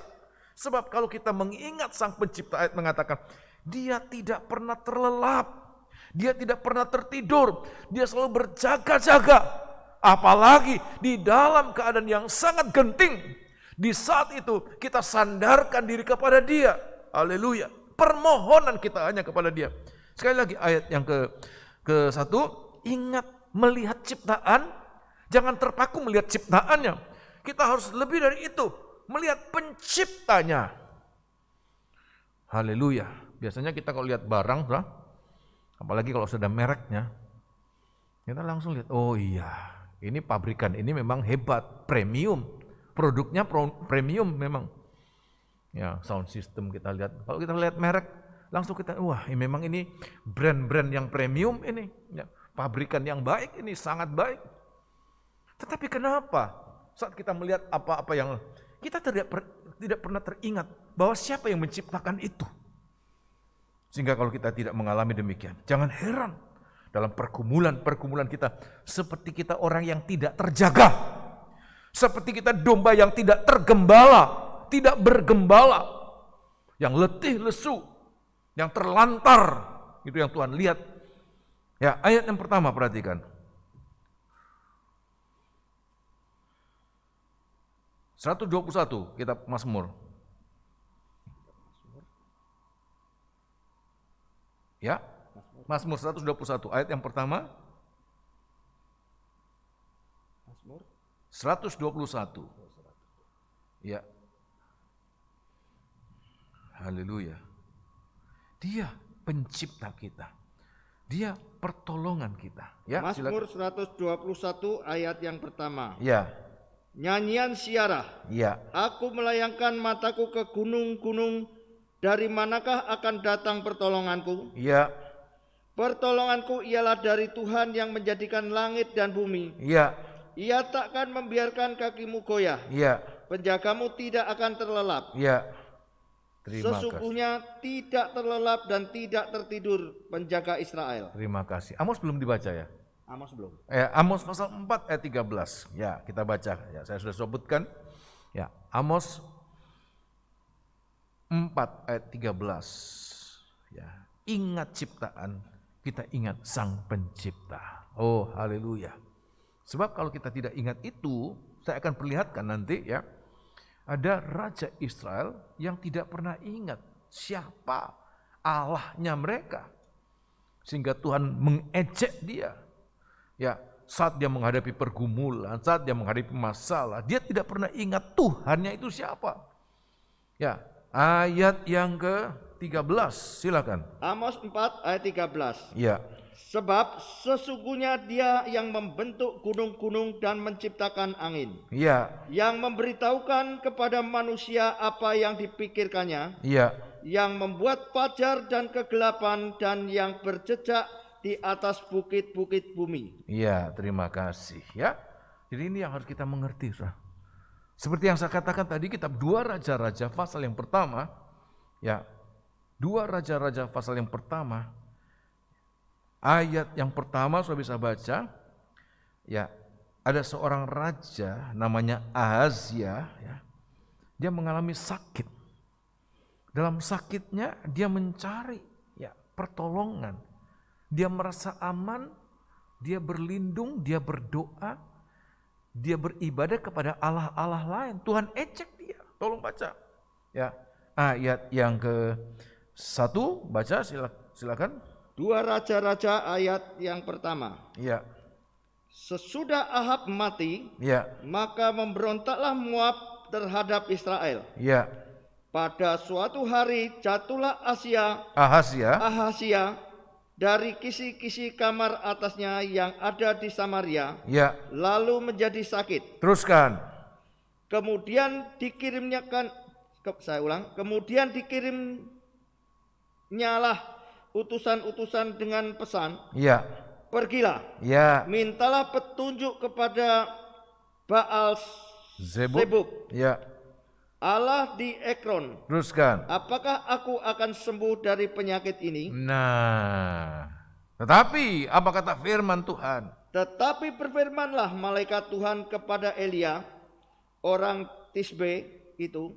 Sebab kalau kita mengingat Sang Pencipta, ayat mengatakan, Dia tidak pernah terlelap, Dia tidak pernah tertidur, Dia selalu berjaga-jaga. Apalagi di dalam keadaan yang sangat genting, di saat itu kita sandarkan diri kepada Dia. Haleluya. Permohonan kita hanya kepada Dia. Sekali lagi ayat yang ke-1, ingat melihat ciptaan, jangan terpaku melihat ciptaannya. Kita harus lebih dari itu, melihat penciptanya. Haleluya. Biasanya kita kalau lihat barang, apalagi kalau sudah mereknya, kita langsung lihat, oh iya, ini pabrikan ini memang hebat, premium. Produknya premium memang. Ya, sound system kita lihat. Kalau kita lihat merek, langsung kita, wah memang ini brand-brand yang premium ini. Ya, pabrikan yang baik ini, sangat baik. Tetapi kenapa saat kita melihat apa-apa yang kita tidak pernah teringat bahwa siapa yang menciptakan itu? Sehingga kalau kita tidak mengalami demikian, jangan heran dalam pergumulan kita seperti kita orang yang tidak terjaga. Seperti kita domba yang tidak tergembala, tidak bergembala, yang letih lesu, yang terlantar. Itu yang Tuhan lihat. Ya, ayat yang pertama perhatikan. 121 kitab Mazmur. Ya, Mazmur 121 ayat yang pertama. 121. Ya. Haleluya. Dia pencipta kita. Dia pertolongan kita. Ya, Mazmur 121 ayat yang pertama. Ya. Nyanyian siarah. Ya. Aku melayangkan mataku ke gunung-gunung, dari manakah akan datang pertolonganku? Ya. Pertolonganku ialah dari Tuhan yang menjadikan langit dan bumi. Ya. Ia takkan membiarkan kakimu goyah. Ya. Penjagamu tidak akan terlelap. Ya. Terima kasih. Sesungguhnya tidak terlelap dan tidak tertidur penjaga Israel. Terima kasih. Amos belum dibaca ya? Amos belum. Amos pasal 4 ayat 13. Ya, kita baca. Ya, saya sudah sebutkan. Ya, Amos 4 ayat 13. Ya, ingat ciptaan, kita ingat Sang Pencipta. Oh, haleluya. Sebab kalau kita tidak ingat itu, saya akan perlihatkan nanti ya, ada Raja Israel yang tidak pernah ingat siapa Allahnya mereka. Sehingga Tuhan mengejek dia. Ya, saat dia menghadapi pergumulan, saat dia menghadapi masalah, dia tidak pernah ingat Tuhannya itu siapa. Ya, ayat yang ke-13, silakan. Amos 4 ayat 13. Ya. Sebab sesungguhnya Dia yang membentuk gunung-gunung dan menciptakan angin. Ya. Yang memberitahukan kepada manusia apa yang dipikirkannya. Ya. Yang membuat fajar dan kegelapan dan yang berjejak di atas bukit-bukit bumi. Iya, terima kasih ya. Jadi ini yang harus kita mengerti. Seperti yang saya katakan tadi, kitab 2 Raja-Raja pasal yang pertama. Ya, 2 Raja-Raja pasal yang pertama. Ayat yang pertama sudah bisa baca. Ya, ada seorang raja namanya Ahazia. Ya, dia mengalami sakit. Dalam sakitnya dia mencari ya pertolongan. Dia merasa aman, dia berlindung, dia berdoa, dia beribadah kepada Allah-Allah lain. Tuhan ejek dia. Tolong baca. Ya, ayat yang ke-1 baca silakan. 2 Raja-Raja ayat yang pertama. Ya. Sesudah Ahab mati, Ya. maka memberontaklah Moab terhadap Israel. Ya. Pada suatu hari jatuhlah Ahazia dari kisi-kisi kamar atasnya yang ada di Samaria, Ya. lalu menjadi sakit. Teruskan. Kemudian dikirimnyalah utusan-utusan dengan pesan, Ya. pergilah, Ya. mintalah petunjuk kepada Baal Zebub, Ya. Allah di Ekron. Teruskan. Apakah aku akan sembuh dari penyakit ini? Nah, tetapi apa kata firman Tuhan? Tetapi berfirmanlah malaikat Tuhan kepada Elia, orang Tisbe itu,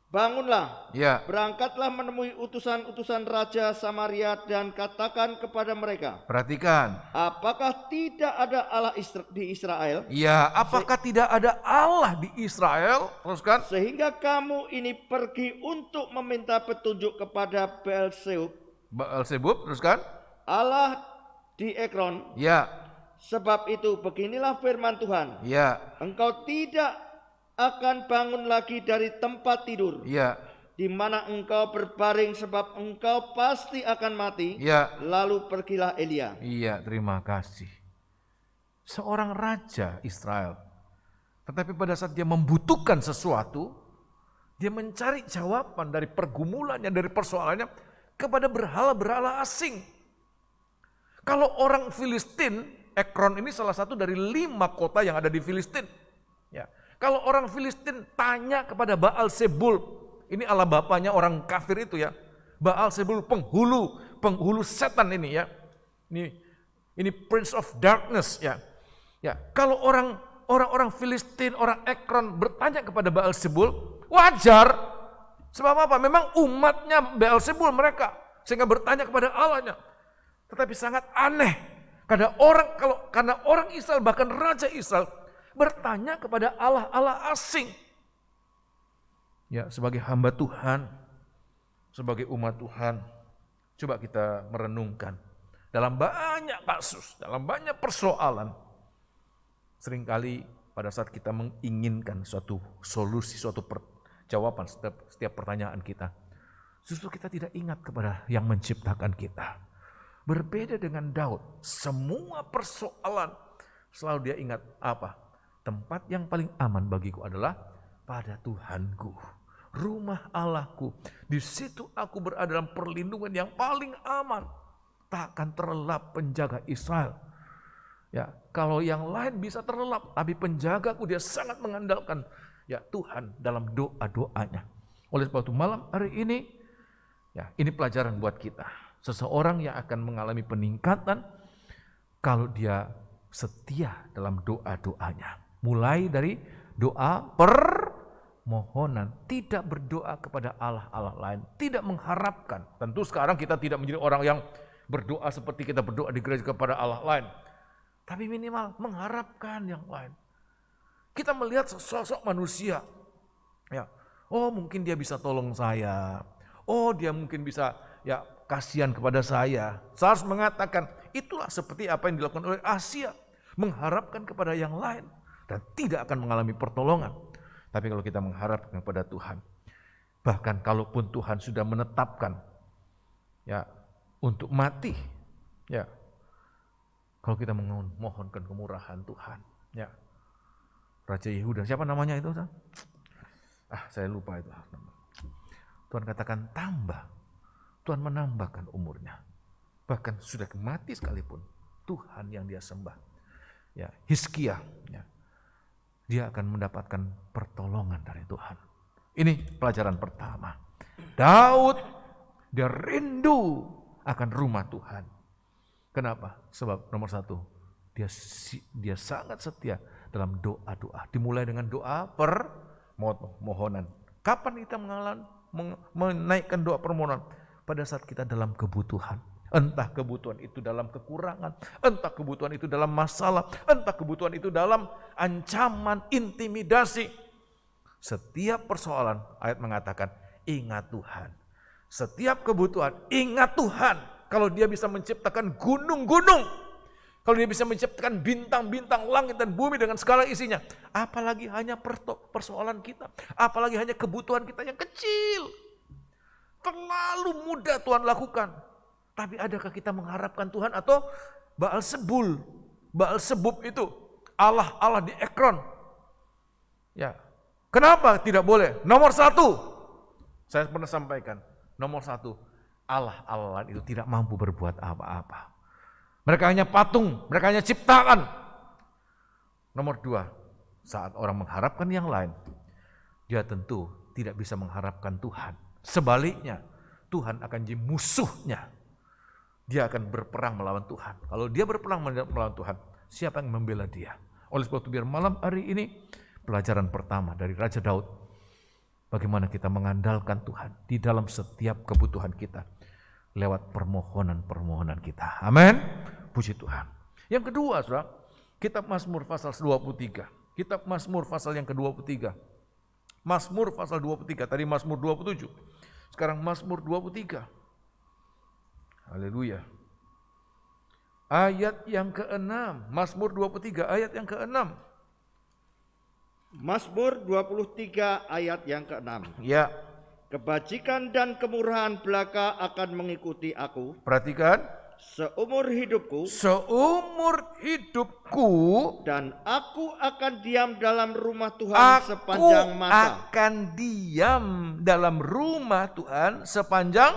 bangunlah, Ya. berangkatlah menemui utusan-utusan Raja Samaria dan katakan kepada mereka, Perhatikan. apakah tidak ada Allah di Israel? Ya, apakah tidak ada Allah di Israel? Teruskan. Sehingga kamu ini pergi untuk meminta petunjuk kepada Baal-Zebub, teruskan. Allah di Ekron. Ya. Sebab itu beginilah firman Tuhan, Ya. engkau tidak akan bangun lagi dari tempat tidur Ya. di mana engkau berbaring, sebab engkau pasti akan mati. Ya. Lalu pergilah Elia. Iya, terima kasih. Seorang raja Israel. Tetapi pada saat dia membutuhkan sesuatu, dia mencari jawaban dari pergumulannya, dari persoalannya kepada berhala-berhala asing. Kalau orang Filistin, Ekron ini salah satu dari 5 kota yang ada di Filistin. Ya. Kalau orang Filistin tanya kepada Baal Zebul, ini Allah bapaknya orang kafir itu ya. Baal Zebul penghulu setan ini ya. Ini Prince of Darkness ya. Ya, kalau orang Filistin, orang Ekron bertanya kepada Baal Zebul, wajar. Sebab apa? Memang umatnya Baal Zebul mereka, sehingga bertanya kepada Allahnya. Tetapi sangat aneh. Karena orang Israel, bahkan Raja Israel, bertanya kepada Allah asing. Ya, sebagai hamba Tuhan, sebagai umat Tuhan, coba kita merenungkan. Dalam banyak kasus, dalam banyak persoalan, seringkali pada saat kita menginginkan suatu solusi, suatu jawaban setiap pertanyaan kita, justru kita tidak ingat kepada yang menciptakan kita. Berbeda dengan Daud, semua persoalan selalu dia ingat apa? Tempat yang paling aman bagiku adalah pada Tuhanku, rumah Allahku. Di situ aku berada dalam perlindungan yang paling aman. Tak akan terlelap penjaga Israel. Ya, kalau yang lain bisa terlelap, tapi penjagaku dia sangat mengandalkan ya Tuhan dalam doa-doanya. Oleh sebab itu malam hari ini, ya ini pelajaran buat kita. Seseorang yang akan mengalami peningkatan kalau dia setia dalam doa-doanya. Mulai dari doa permohonan, tidak berdoa kepada Allah lain, tidak mengharapkan. Tentu sekarang kita tidak menjadi orang yang berdoa seperti kita berdoa di gereja kepada Allah lain. Tapi minimal mengharapkan yang lain. Kita melihat sosok manusia. Ya, oh mungkin dia bisa tolong saya. Oh dia mungkin bisa ya kasihan kepada saya. Saya harus mengatakan itulah seperti apa yang dilakukan oleh Asia. Mengharapkan kepada yang lain dan tidak akan mengalami pertolongan. Tapi kalau kita mengharapkan kepada Tuhan, bahkan kalaupun Tuhan sudah menetapkan ya untuk mati, ya kalau kita memohonkan kemurahan Tuhan, ya Raja Yehuda, siapa namanya itu? Saya lupa itu. Tuhan katakan tambah. Tuhan menambahkan umurnya. Bahkan sudah mati sekalipun, Tuhan yang dia sembah. Ya, Hizkia, ya, dia akan mendapatkan pertolongan dari Tuhan. Ini pelajaran pertama. Daud, dia rindu akan rumah Tuhan. Kenapa? Sebab nomor 1, dia sangat setia dalam doa-doa. Dimulai dengan doa permohonan. Kapan kita menaikkan doa permohonan? Pada saat kita dalam kebutuhan. Entah kebutuhan itu dalam kekurangan, entah kebutuhan itu dalam masalah, entah kebutuhan itu dalam ancaman, intimidasi. Setiap persoalan, ayat mengatakan, ingat Tuhan. Setiap kebutuhan, ingat Tuhan. Kalau dia bisa menciptakan gunung-gunung, kalau dia bisa menciptakan bintang-bintang langit dan bumi dengan segala isinya, apalagi hanya persoalan kita, apalagi hanya kebutuhan kita yang kecil. Terlalu mudah Tuhan lakukan. Tapi adakah kita mengharapkan Tuhan atau Baal Zebul? Baal Zebub itu Allah di Ekron. Ya. Kenapa tidak boleh? Nomor 1. Saya pernah sampaikan. Nomor 1. Allah itu tidak mampu berbuat apa-apa. Mereka hanya patung, mereka hanya ciptaan. Nomor 2. Saat orang mengharapkan yang lain, dia tentu tidak bisa mengharapkan Tuhan. Sebaliknya, Tuhan akan jadi musuhnya. Dia akan berperang melawan Tuhan. Kalau dia berperang melawan Tuhan, siapa yang membela dia? Oleh sebab itu biar malam hari ini, pelajaran pertama dari Raja Daud, bagaimana kita mengandalkan Tuhan di dalam setiap kebutuhan kita, lewat permohonan-permohonan kita. Amin. Puji Tuhan. Yang kedua, saudara, kitab Mazmur pasal 23. Kitab Mazmur pasal yang ke-23. Mazmur pasal 23, tadi Mazmur 27. Sekarang Mazmur 23. Haleluya. Ayat yang ke-6. Mazmur 23 ayat yang ke-6. Mazmur 23 ayat yang ke-6. Ya. Kebajikan dan kemurahan belaka akan mengikuti aku. Perhatikan. Seumur hidupku. Dan aku akan diam dalam rumah Tuhan sepanjang masa. Aku akan diam dalam rumah Tuhan sepanjang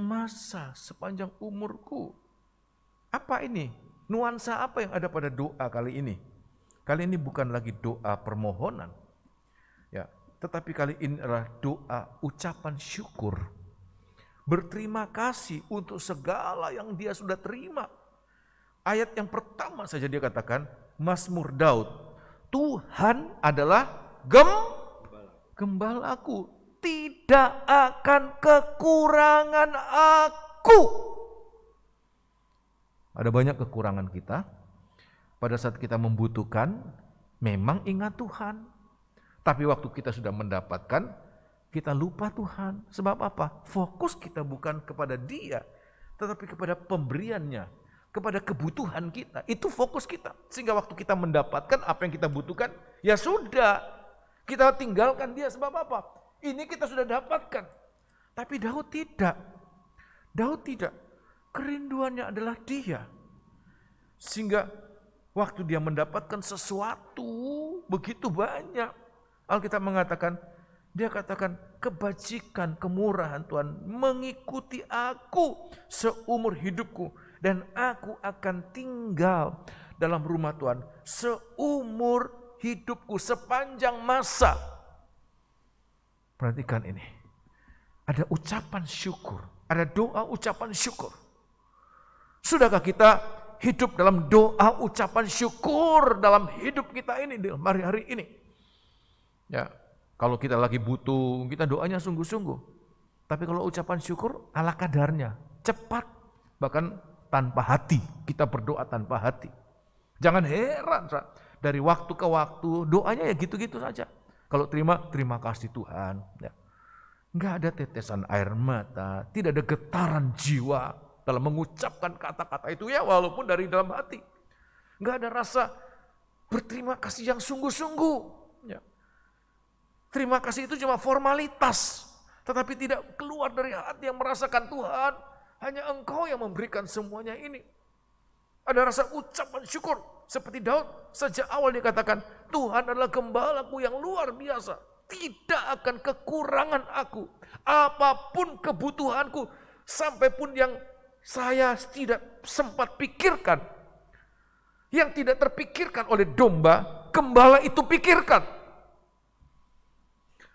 masa, sepanjang umurku. Apa ini? Nuansa apa yang ada pada doa kali ini? Kali ini bukan lagi doa permohonan, ya, tetapi kali ini adalah doa ucapan syukur. Berterima kasih untuk segala yang dia sudah terima. Ayat yang pertama saja dia katakan, Mazmur Daud, Tuhan adalah gembalaku, tidak akan kekurangan aku. Ada banyak kekurangan kita. Pada saat kita membutuhkan, memang ingat Tuhan. Tapi waktu kita sudah mendapatkan, kita lupa Tuhan. Sebab apa? Fokus kita bukan kepada Dia, tetapi kepada pemberiannya, kepada kebutuhan kita. Itu fokus kita. Sehingga waktu kita mendapatkan apa yang kita butuhkan, ya sudah. Kita tinggalkan Dia. Sebab apa? Ini kita sudah dapatkan. Tapi Daud tidak. Daud tidak. Kerinduannya adalah Dia. Sehingga waktu dia mendapatkan sesuatu begitu banyak, Alkitab mengatakan, dia katakan kebajikan, kemurahan Tuhan mengikuti aku seumur hidupku, dan aku akan tinggal dalam rumah Tuhan seumur hidupku, sepanjang masa. Perhatikan ini, ada ucapan syukur, ada doa ucapan syukur. Sudahkah kita hidup dalam doa ucapan syukur dalam hidup kita ini, dalam hari-hari ini? Ya, kalau kita lagi butuh, kita doanya sungguh-sungguh. Tapi kalau ucapan syukur ala kadarnya, cepat, bahkan tanpa hati. Kita berdoa tanpa hati. Jangan heran, dari waktu ke waktu doanya ya gitu-gitu saja. Kalau terima kasih Tuhan. Ya. Enggak ada tetesan air mata, tidak ada getaran jiwa dalam mengucapkan kata-kata itu, ya walaupun dari dalam hati. Enggak ada rasa berterima kasih yang sungguh-sungguh. Ya. Terima kasih itu cuma formalitas, tetapi tidak keluar dari hati yang merasakan Tuhan, hanya Engkau yang memberikan semuanya ini. Ada rasa ucapan syukur, seperti Daud sejak awal dia katakan, Tuhan adalah gembalaku yang luar biasa, tidak akan kekurangan aku, apapun kebutuhanku, sampai pun yang saya tidak sempat pikirkan, yang tidak terpikirkan oleh domba, gembala itu pikirkan.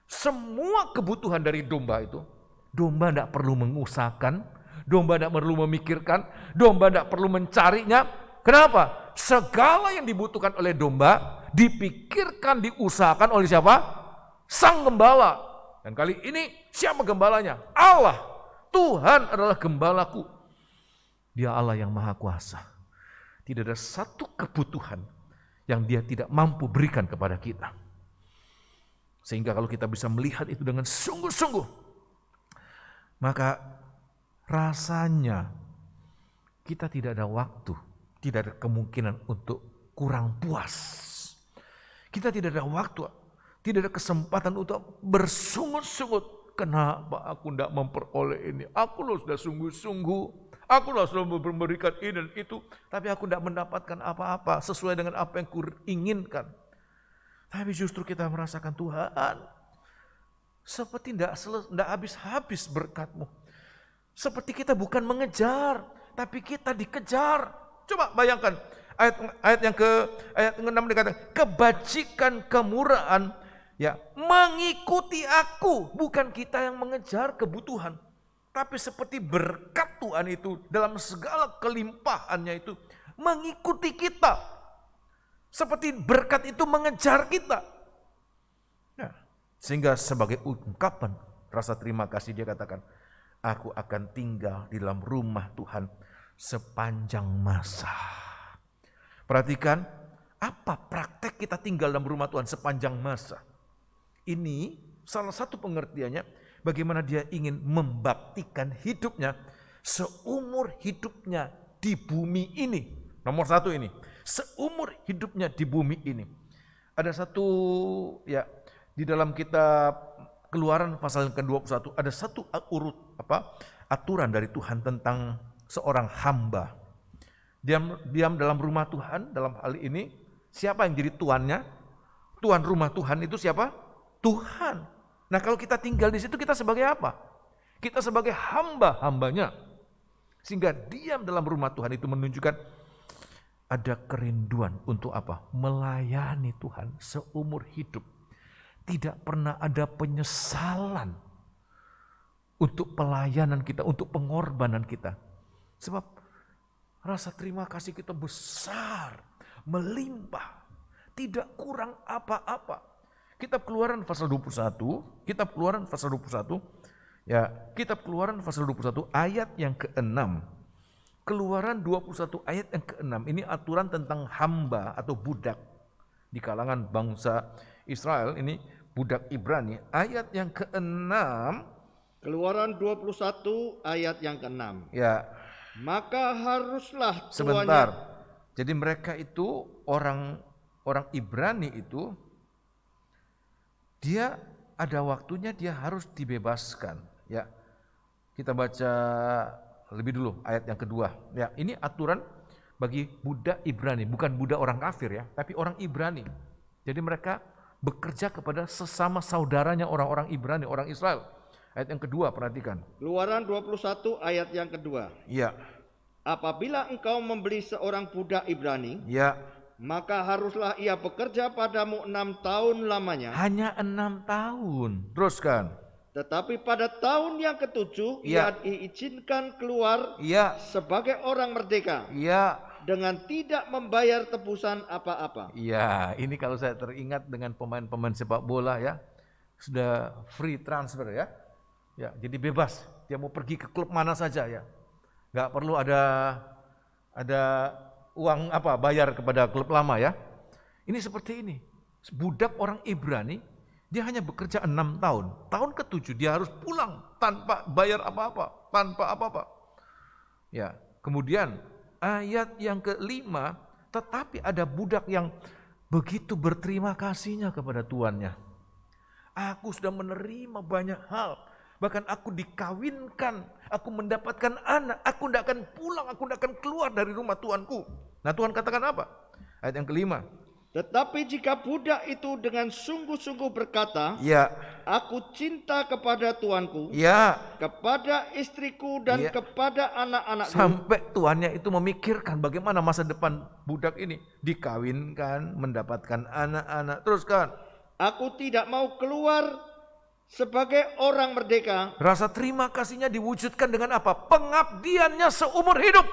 Semua kebutuhan dari domba itu, domba tidak perlu mengusahakan, domba tidak perlu memikirkan, domba tidak perlu mencarinya. Kenapa? Segala yang dibutuhkan oleh domba, dipikirkan, diusahakan oleh siapa? Sang gembala. Dan kali ini siapa gembalanya? Allah. Tuhan adalah gembalaku. Dia Allah yang maha kuasa. Tidak ada satu kebutuhan yang Dia tidak mampu berikan kepada kita. Sehingga kalau kita bisa melihat itu dengan sungguh-sungguh, maka rasanya kita tidak ada waktu, tidak ada kemungkinan untuk kurang puas. Kita tidak ada waktu, tidak ada kesempatan untuk bersungut-sungut. Kenapa aku tidak memperoleh ini? Aku loh sudah sungguh-sungguh, aku loh sudah memberikan ini dan itu, tapi aku tidak mendapatkan apa-apa sesuai dengan apa yang kuinginkan. Tapi justru kita merasakan Tuhan, seperti tidak habis-habis berkat-Mu. Seperti kita bukan mengejar, tapi kita dikejar. Coba bayangkan, ayat yang ke-6 dikatakan, kebajikan, kemurahan, ya, mengikuti aku. Bukan kita yang mengejar kebutuhan, tapi seperti berkat Tuhan itu dalam segala kelimpahannya itu mengikuti kita. Seperti berkat itu mengejar kita. Nah, sehingga sebagai ungkapan rasa terima kasih dia katakan, aku akan tinggal di dalam rumah Tuhan sepanjang masa. Perhatikan, apa praktek kita tinggal dalam rumah Tuhan sepanjang masa. Ini salah satu pengertiannya bagaimana dia ingin membaktikan hidupnya seumur hidupnya di bumi ini. Nomor satu ini, seumur hidupnya di bumi ini. Ada satu, ya, di dalam kitab Keluaran pasal ke-21 ada satu aturan dari Tuhan tentang seorang hamba. Diam dalam rumah Tuhan, dalam hal ini siapa yang jadi tuannya? Tuan rumah Tuhan itu siapa? Tuhan. Nah, kalau kita tinggal di situ kita sebagai apa? Kita sebagai hamba-hambanya. Sehingga diam dalam rumah Tuhan itu menunjukkan ada kerinduan untuk apa? Melayani Tuhan seumur hidup. Tidak pernah ada penyesalan untuk pelayanan kita, untuk pengorbanan kita. Sebab rasa terima kasih kita besar, melimpah, tidak kurang apa-apa. Kitab Keluaran pasal 21, Kitab Keluaran pasal 21, ya, Kitab Keluaran pasal 21 ayat yang ke-6. Keluaran 21 ayat yang ke-6, ini aturan tentang hamba atau budak di kalangan bangsa Israel, ini budak Ibrani. Ayat yang ke-6, Keluaran 21 ayat yang ke-6. ya, Maka haruslah sebentar. tuannya. Jadi mereka itu orang Ibrani itu, dia ada waktunya dia harus dibebaskan. Ya, kita baca lebih dulu ayat yang kedua. Ya, ini aturan bagi budak Ibrani, bukan budak orang kafir ya, tapi orang Ibrani. Jadi mereka bekerja kepada sesama saudaranya orang-orang Ibrani, orang Israel. Ayat yang kedua, perhatikan. Keluaran 21 ayat yang kedua. Ya. Apabila engkau membeli seorang budak Ibrani, Ya. maka haruslah ia bekerja padamu 6 tahun lamanya. Hanya 6 tahun. Teruskan. Tetapi pada tahun yang ke-7 Ya. ia diizinkan keluar Ya. sebagai orang merdeka Ya. dengan tidak membayar tebusan apa-apa. Ya, ini kalau saya teringat dengan pemain-pemain sepak bola ya, sudah free transfer ya. Ya, jadi bebas. Dia mau pergi ke klub mana saja ya. Nggak perlu ada uang bayar kepada klub lama ya. Ini seperti ini. Budak orang Ibrani, dia hanya bekerja 6 tahun. Tahun ke-7 dia harus pulang tanpa bayar apa-apa, tanpa apa-apa. Ya, kemudian ayat yang ke-5, tetapi ada budak yang begitu berterima kasihnya kepada tuannya. Aku sudah menerima banyak hal. Bahkan aku dikawinkan, aku mendapatkan anak, aku tidak akan pulang, aku tidak akan keluar dari rumah tuanku. Nah, Tuhan katakan apa? Ayat yang ke-5. Tetapi jika budak itu dengan sungguh-sungguh berkata, Ya. Aku cinta kepada tuanku, Ya. kepada istriku dan Ya. kepada anak-anakku. Sampai tuannya itu memikirkan bagaimana masa depan budak ini. Dikawinkan, mendapatkan anak-anak. Teruskan. Aku tidak mau keluar sebagai orang merdeka. Rasa terima kasihnya diwujudkan dengan apa? Pengabdiannya seumur hidup.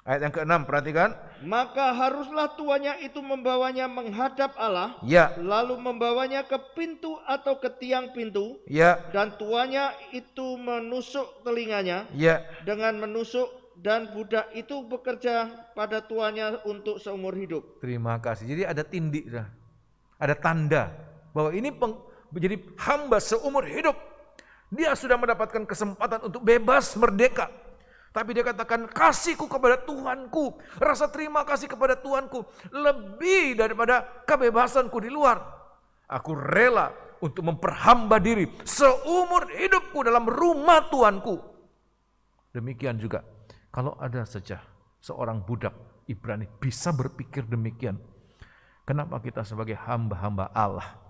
Ayat yang ke-6, perhatikan. Maka haruslah tuannya itu membawanya menghadap Allah, Ya. lalu membawanya ke pintu atau ke tiang pintu, Ya. dan tuannya itu menusuk telinganya Ya. dengan menusuk, dan budak itu bekerja pada tuannya untuk seumur hidup. Terima kasih. Jadi ada tindik, ada tanda bahwa ini menjadi hamba seumur hidup. Dia sudah mendapatkan kesempatan untuk bebas, merdeka. Tapi dia katakan, kasihku kepada Tuhanku, rasa terima kasih kepada Tuhanku lebih daripada kebebasanku di luar. Aku rela untuk memperhamba diri seumur hidupku dalam rumah Tuhanku. Demikian juga kalau ada saja seorang budak Ibrani bisa berpikir demikian. Kenapa kita sebagai hamba-hamba Allah,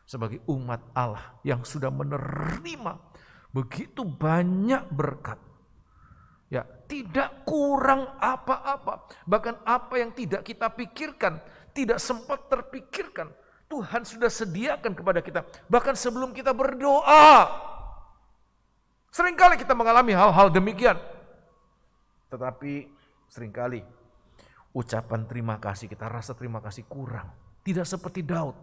sebagai umat Allah yang sudah menerima begitu banyak berkat, ya, tidak kurang apa-apa. Bahkan apa yang tidak kita pikirkan, tidak sempat terpikirkan, Tuhan sudah sediakan kepada kita. Bahkan sebelum kita berdoa, seringkali kita mengalami hal-hal demikian. Tetapi seringkali ucapan terima kasih kita, rasa terima kasih kurang. Tidak seperti Daud.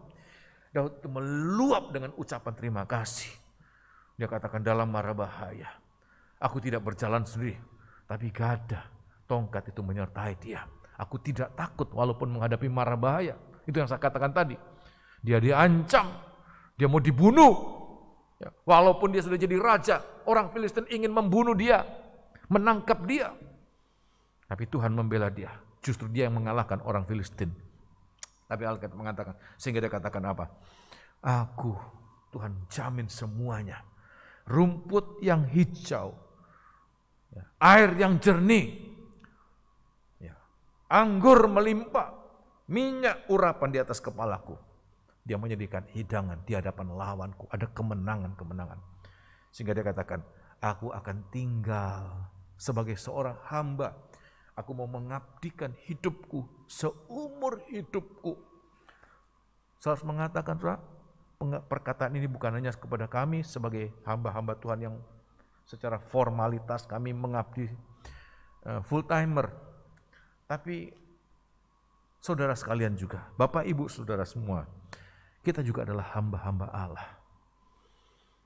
Daud itu meluap dengan ucapan terima kasih. Dia katakan, dalam mara bahaya, aku tidak berjalan sendiri, tapi gada, tongkat itu menyertai dia. Aku tidak takut walaupun menghadapi mara bahaya. Itu yang saya katakan tadi. Dia diancam, dia mau dibunuh. Ya, walaupun dia sudah jadi raja, orang Filistin ingin membunuh dia, menangkap dia. Tapi Tuhan membela dia. Justru dia yang mengalahkan orang Filistin. Tapi Alkitab mengatakan, sehingga dia katakan apa? Aku, Tuhan jamin semuanya. Rumput yang hijau, ya, air yang jernih, ya, anggur melimpah, minyak urapan di atas kepalaku. Dia menyediakan hidangan di hadapan lawanku. Ada kemenangan-kemenangan. Sehingga dia katakan, aku akan tinggal sebagai seorang hamba. Aku mau mengabdikan hidupku seumur hidupku. Saya harus mengatakan, saudara, perkataan ini bukan hanya kepada kami sebagai hamba-hamba Tuhan yang secara formalitas kami mengabdi full timer, tapi saudara sekalian juga, Bapak Ibu Saudara semua, kita juga adalah hamba-hamba Allah.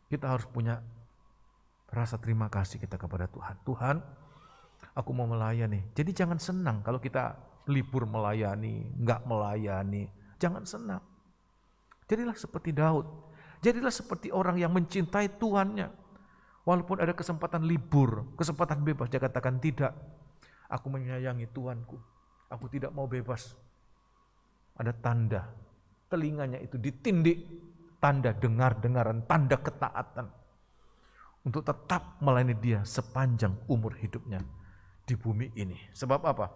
Kita harus punya rasa terima kasih kita kepada Tuhan. Tuhan, aku mau melayani. Jadi jangan senang kalau kita libur melayani, enggak melayani. Jangan senang. Jadilah seperti Daud. Jadilah seperti orang yang mencintai Tuhannya. Walaupun ada kesempatan libur, kesempatan bebas, dia katakan tidak. Aku menyayangi Tuhanku. Aku tidak mau bebas. Ada tanda. Telinganya itu ditindik. Tanda dengar-dengaran, tanda ketaatan. Untuk tetap melayani dia sepanjang umur hidupnya di bumi ini. Sebab apa?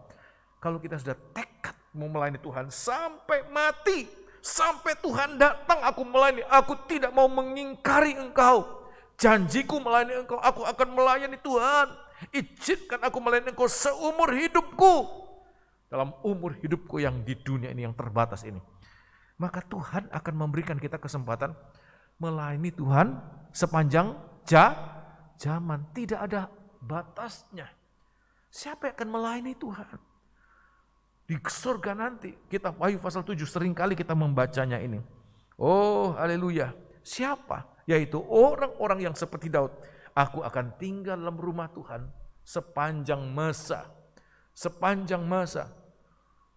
Kalau kita sudah tekad mau melayani Tuhan sampai mati, sampai Tuhan datang aku melayani, aku tidak mau mengingkari Engkau. Janjiku melayani Engkau, aku akan melayani Tuhan. Izinkan aku melayani Engkau seumur hidupku. Dalam umur hidupku yang di dunia ini yang terbatas ini. Maka Tuhan akan memberikan kita kesempatan melayani Tuhan sepanjang zaman. Tidak ada batasnya. Siapa yang akan melayani Tuhan? Di surga nanti, kita Wahyu pasal 7 seringkali kita membacanya ini. Oh haleluya. Siapa? Yaitu orang-orang yang seperti Daud. Aku akan tinggal dalam rumah Tuhan sepanjang masa. Sepanjang masa.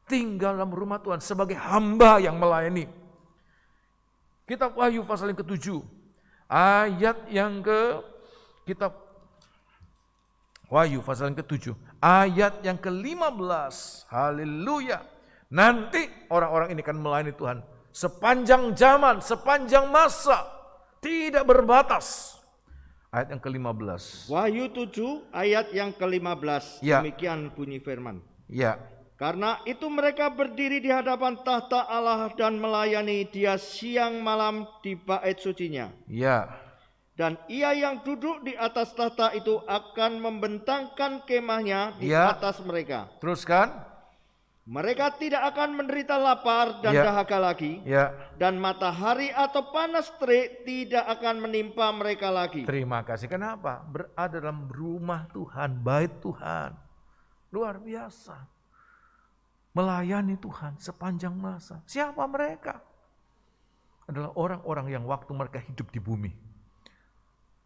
Tinggal dalam rumah Tuhan sebagai hamba yang melayani. Kitab Wahyu pasal yang ke-7. Ayat yang kitab Wahyu pasal yang ke-7. Ayat yang ke-15. Haleluya. Nanti orang-orang ini akan melayani Tuhan sepanjang zaman, sepanjang masa. Tidak berbatas. Ayat yang ke-15. Wahyu 7 ayat yang ke-15. Ya. Demikian bunyi firman. Ya. Karena itu mereka berdiri di hadapan tahta Allah dan melayani Dia siang malam di bait sucinya. Ya. Dan Ia yang duduk di atas tahta itu akan membentangkan kemahnya di Ya. atas mereka. Teruskan. Mereka tidak akan menderita lapar dan Ya. dahaga lagi. Ya. Dan matahari atau panas terik tidak akan menimpa mereka lagi. Terima kasih. Kenapa? Berada dalam rumah Tuhan, bait Tuhan. Luar biasa. Melayani Tuhan sepanjang masa. Siapa mereka? Adalah orang-orang yang waktu mereka hidup di bumi.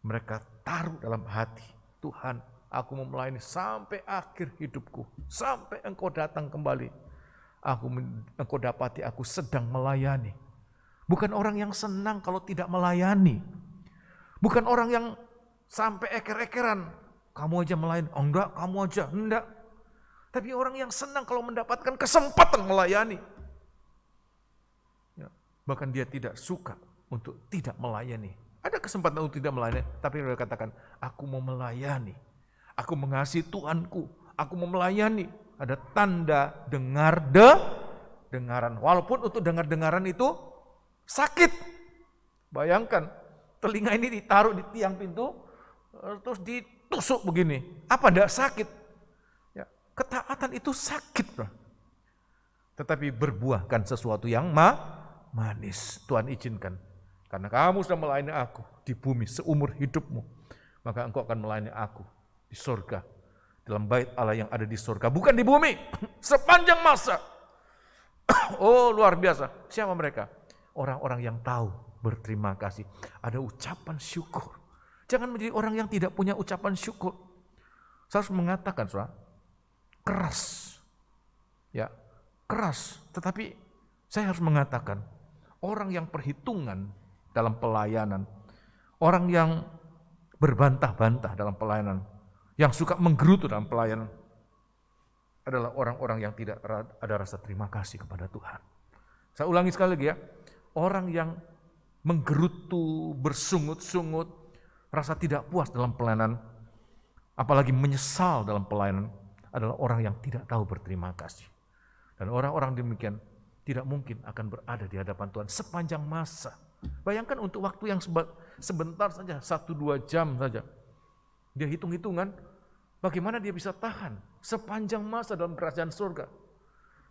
Mereka taruh dalam hati, Tuhan, aku mau melayani sampai akhir hidupku. Sampai Engkau datang kembali. Engkau dapati aku sedang melayani. Bukan orang yang senang kalau tidak melayani. Bukan orang yang sampai eker-ekeran. Kamu aja melayani. Oh enggak, kamu aja. Enggak. Tapi orang yang senang kalau mendapatkan kesempatan melayani. Ya, bahkan dia tidak suka untuk tidak melayani. Ada kesempatan untuk tidak melayani, tapi dia katakan, aku mau melayani. Aku mengasihi Tuhanku. Aku mau melayani. Ada tanda dengaran. Walaupun untuk dengaran itu sakit. Bayangkan, telinga ini ditaruh di tiang pintu, terus ditusuk begini. Apa enggak sakit? Ketaatan itu sakit, bro. Tetapi berbuahkan sesuatu yang manis. Tuhan izinkan. Karena kamu sudah melayani aku di bumi seumur hidupmu. Maka engkau akan melayani aku di surga. Dalam bait Allah yang ada di surga. Bukan di bumi. Sepanjang masa. Oh luar biasa. Siapa mereka? Orang-orang yang tahu berterima kasih. Ada ucapan syukur. Jangan menjadi orang yang tidak punya ucapan syukur. Saya harus mengatakan, saudara. Keras, ya keras. Tetapi saya harus mengatakan, orang yang perhitungan dalam pelayanan, orang yang berbantah-bantah dalam pelayanan, yang suka menggerutu dalam pelayanan, adalah orang-orang yang tidak ada rasa terima kasih kepada Tuhan. Saya ulangi sekali lagi ya, orang yang menggerutu, bersungut-sungut, rasa tidak puas dalam pelayanan, apalagi menyesal dalam pelayanan, adalah orang yang tidak tahu berterima kasih. Dan orang-orang demikian tidak mungkin akan berada di hadapan Tuhan sepanjang masa. Bayangkan untuk waktu yang sebentar saja, 1-2 jam saja. Dia hitung-hitungan, Bagaimana dia bisa tahan sepanjang masa dalam kerajaan surga?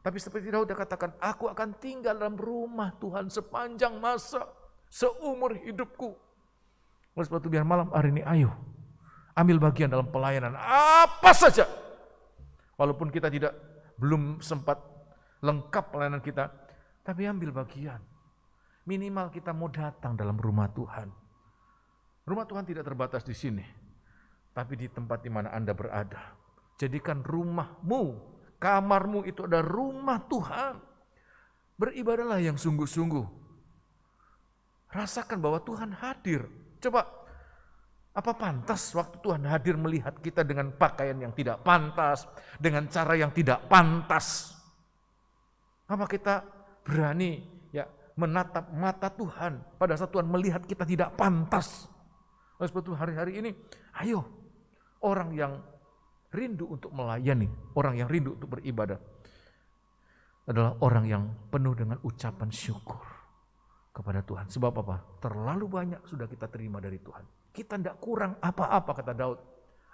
Tapi seperti Daud dia katakan, aku akan tinggal dalam rumah Tuhan sepanjang masa, seumur hidupku. Oleh sebab itu biar malam hari ini ayo, ambil bagian dalam pelayanan apa saja. Walaupun kita belum sempat lengkap pelayanan kita, tapi ambil bagian. Minimal kita mau datang dalam rumah Tuhan. Rumah Tuhan tidak terbatas di sini, tapi di tempat di mana Anda berada. Jadikan rumahmu, kamarmu itu ada rumah Tuhan. Beribadahlah yang sungguh-sungguh. Rasakan bahwa Tuhan hadir. Coba, apa pantas waktu Tuhan hadir melihat kita dengan pakaian yang tidak pantas, dengan cara yang tidak pantas? Apa kita berani menatap mata Tuhan pada saat Tuhan melihat kita tidak pantas? Oleh sebab itu hari-hari ini, ayo, orang yang rindu untuk melayani, orang yang rindu untuk beribadah, adalah orang yang penuh dengan ucapan syukur kepada Tuhan. Sebab apa? Terlalu banyak sudah kita terima dari Tuhan. Kita tidak kurang apa-apa, kata Daud.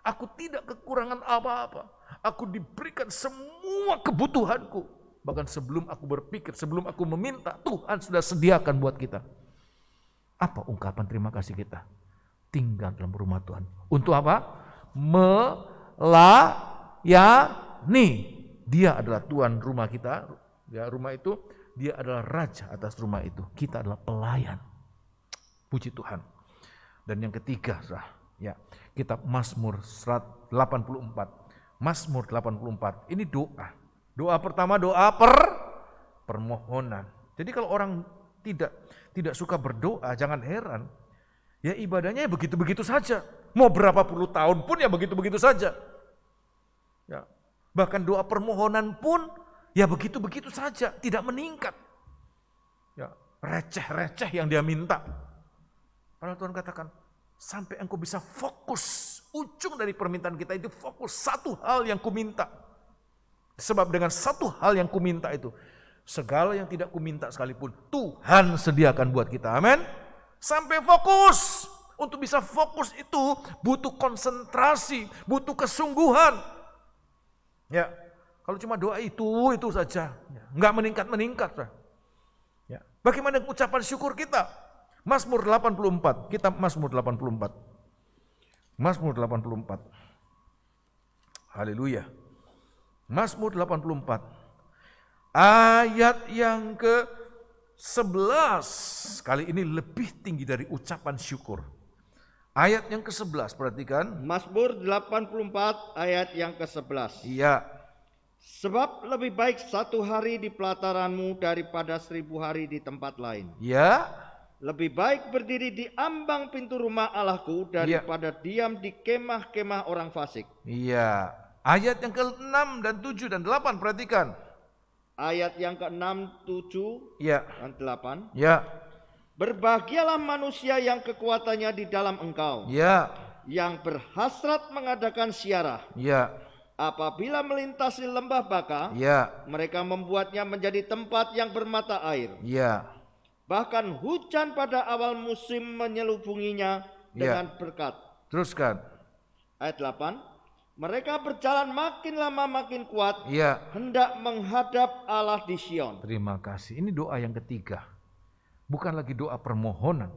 Aku tidak kekurangan apa-apa. Aku diberikan semua kebutuhanku. Bahkan sebelum aku berpikir, sebelum aku meminta, Tuhan sudah sediakan buat kita. Apa ungkapan terima kasih kita? Tinggal dalam rumah Tuhan. Untuk apa? Melayani. Dia adalah Tuhan rumah kita. Ya, rumah itu, dia adalah raja atas rumah itu. Kita adalah pelayan. Puji Tuhan. Dan yang ketiga, kitab Mazmur 84. Mazmur 84. Ini doa. Doa pertama, doa permohonan. Jadi kalau orang tidak suka berdoa, jangan heran. Ya ibadahnya begitu-begitu saja. Mau berapa puluh tahun pun ya begitu-begitu saja. Ya, bahkan doa permohonan pun ya begitu-begitu saja, tidak meningkat. Ya, receh-receh yang dia minta. Padahal Tuhan katakan, sampai engkau bisa fokus, ujung dari permintaan kita itu fokus satu hal yang kuminta. Sebab dengan satu hal yang kuminta itu, segala yang tidak kuminta sekalipun Tuhan sediakan buat kita. Amin. Sampai fokus. Untuk bisa fokus itu butuh konsentrasi, butuh kesungguhan. Ya, kalau cuma doa itu saja, nggak meningkat. Ya. Bagaimana ucapan syukur kita? Mazmur 84, kitab Mazmur 84. Mazmur 84. Haleluya. Mazmur 84. Ayat yang ke-11. Kali ini lebih tinggi dari ucapan syukur. Ayat yang ke-11, perhatikan. Mazmur 84 ayat yang ke-11. Iya. Sebab lebih baik 1 hari di pelataranmu daripada 1000 hari di tempat lain. Ya. Lebih baik berdiri di ambang pintu rumah Allahku daripada diam di kemah-kemah orang fasik. Iya. Ayat yang ke-6 dan 7 dan 8, perhatikan. Ayat yang ke-6, 7 dan 8. Ya. Berbahagialah manusia yang kekuatannya di dalam engkau. Ya. Yang berhasrat mengadakan siarah. Ya. Apabila melintasi lembah Baka, mereka membuatnya menjadi tempat yang bermata air. Bahkan hujan pada awal musim menyelubunginya dengan berkat. Teruskan. Ayat 8. Mereka berjalan makin lama makin kuat, hendak menghadap Allah di Sion. Terima kasih. Ini doa yang ketiga. Bukan lagi doa permohonan,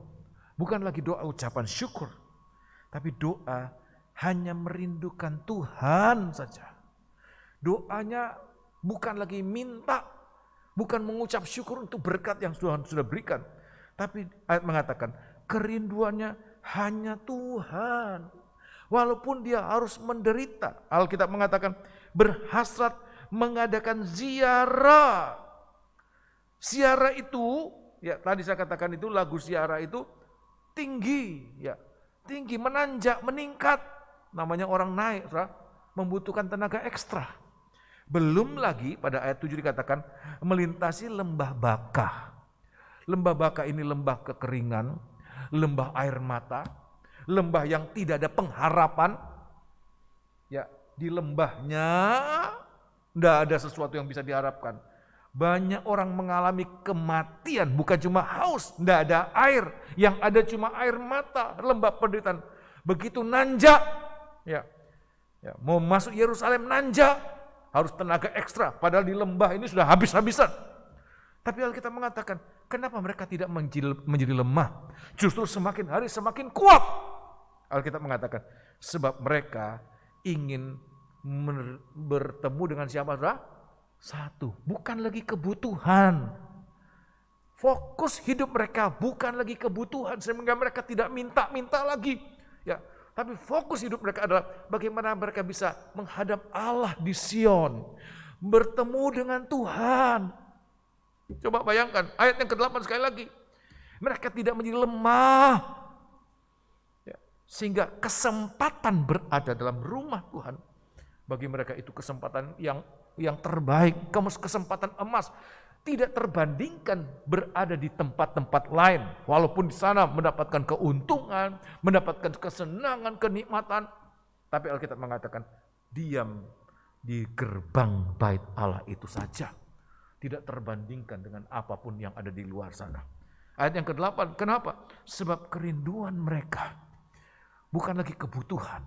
bukan lagi doa ucapan syukur, tapi doa hanya merindukan Tuhan saja. Doanya bukan lagi minta, bukan mengucap syukur untuk berkat yang Tuhan sudah berikan, tapi ayat mengatakan kerinduannya hanya Tuhan. Walaupun dia harus menderita, Alkitab mengatakan berhasrat mengadakan ziarah. Ziarah itu, tadi saya katakan itu lagu ziarah itu tinggi, tinggi, menanjak, meningkat. Namanya orang naik, membutuhkan tenaga ekstra. Belum lagi pada ayat 7 dikatakan melintasi lembah Baka. Lembah Baka ini lembah kekeringan, lembah air mata, lembah yang tidak ada pengharapan. Di lembahnya tidak ada sesuatu yang bisa diharapkan. Banyak orang mengalami kematian, bukan cuma haus, tidak ada air, yang ada cuma air mata, lembah penderitaan. Begitu nanjak, Ya, mau masuk Yerusalem nanjak, harus tenaga ekstra, padahal di lembah ini sudah habis-habisan. Tapi Alkitab mengatakan, kenapa mereka tidak menjadi lemah? Justru semakin hari semakin kuat. Alkitab mengatakan, sebab mereka ingin bertemu dengan siapa? Satu, bukan lagi kebutuhan. Fokus hidup mereka bukan lagi kebutuhan, sehingga mereka tidak minta-minta lagi. Ya, tapi fokus hidup mereka adalah bagaimana mereka bisa menghadap Allah di Sion, bertemu dengan Tuhan. Coba bayangkan ayat yang ke-8 sekali lagi. Mereka tidak menjadi lemah. Ya, sehingga kesempatan berada dalam rumah Tuhan bagi mereka itu kesempatan yang terbaik, kesempatan emas. Tidak terbandingkan berada di tempat-tempat lain. Walaupun di sana mendapatkan keuntungan, mendapatkan kesenangan, kenikmatan. Tapi Alkitab mengatakan, diam di gerbang bait Allah itu saja. Tidak terbandingkan dengan apapun yang ada di luar sana. Ayat yang ke-8, kenapa? Sebab kerinduan mereka bukan lagi kebutuhan.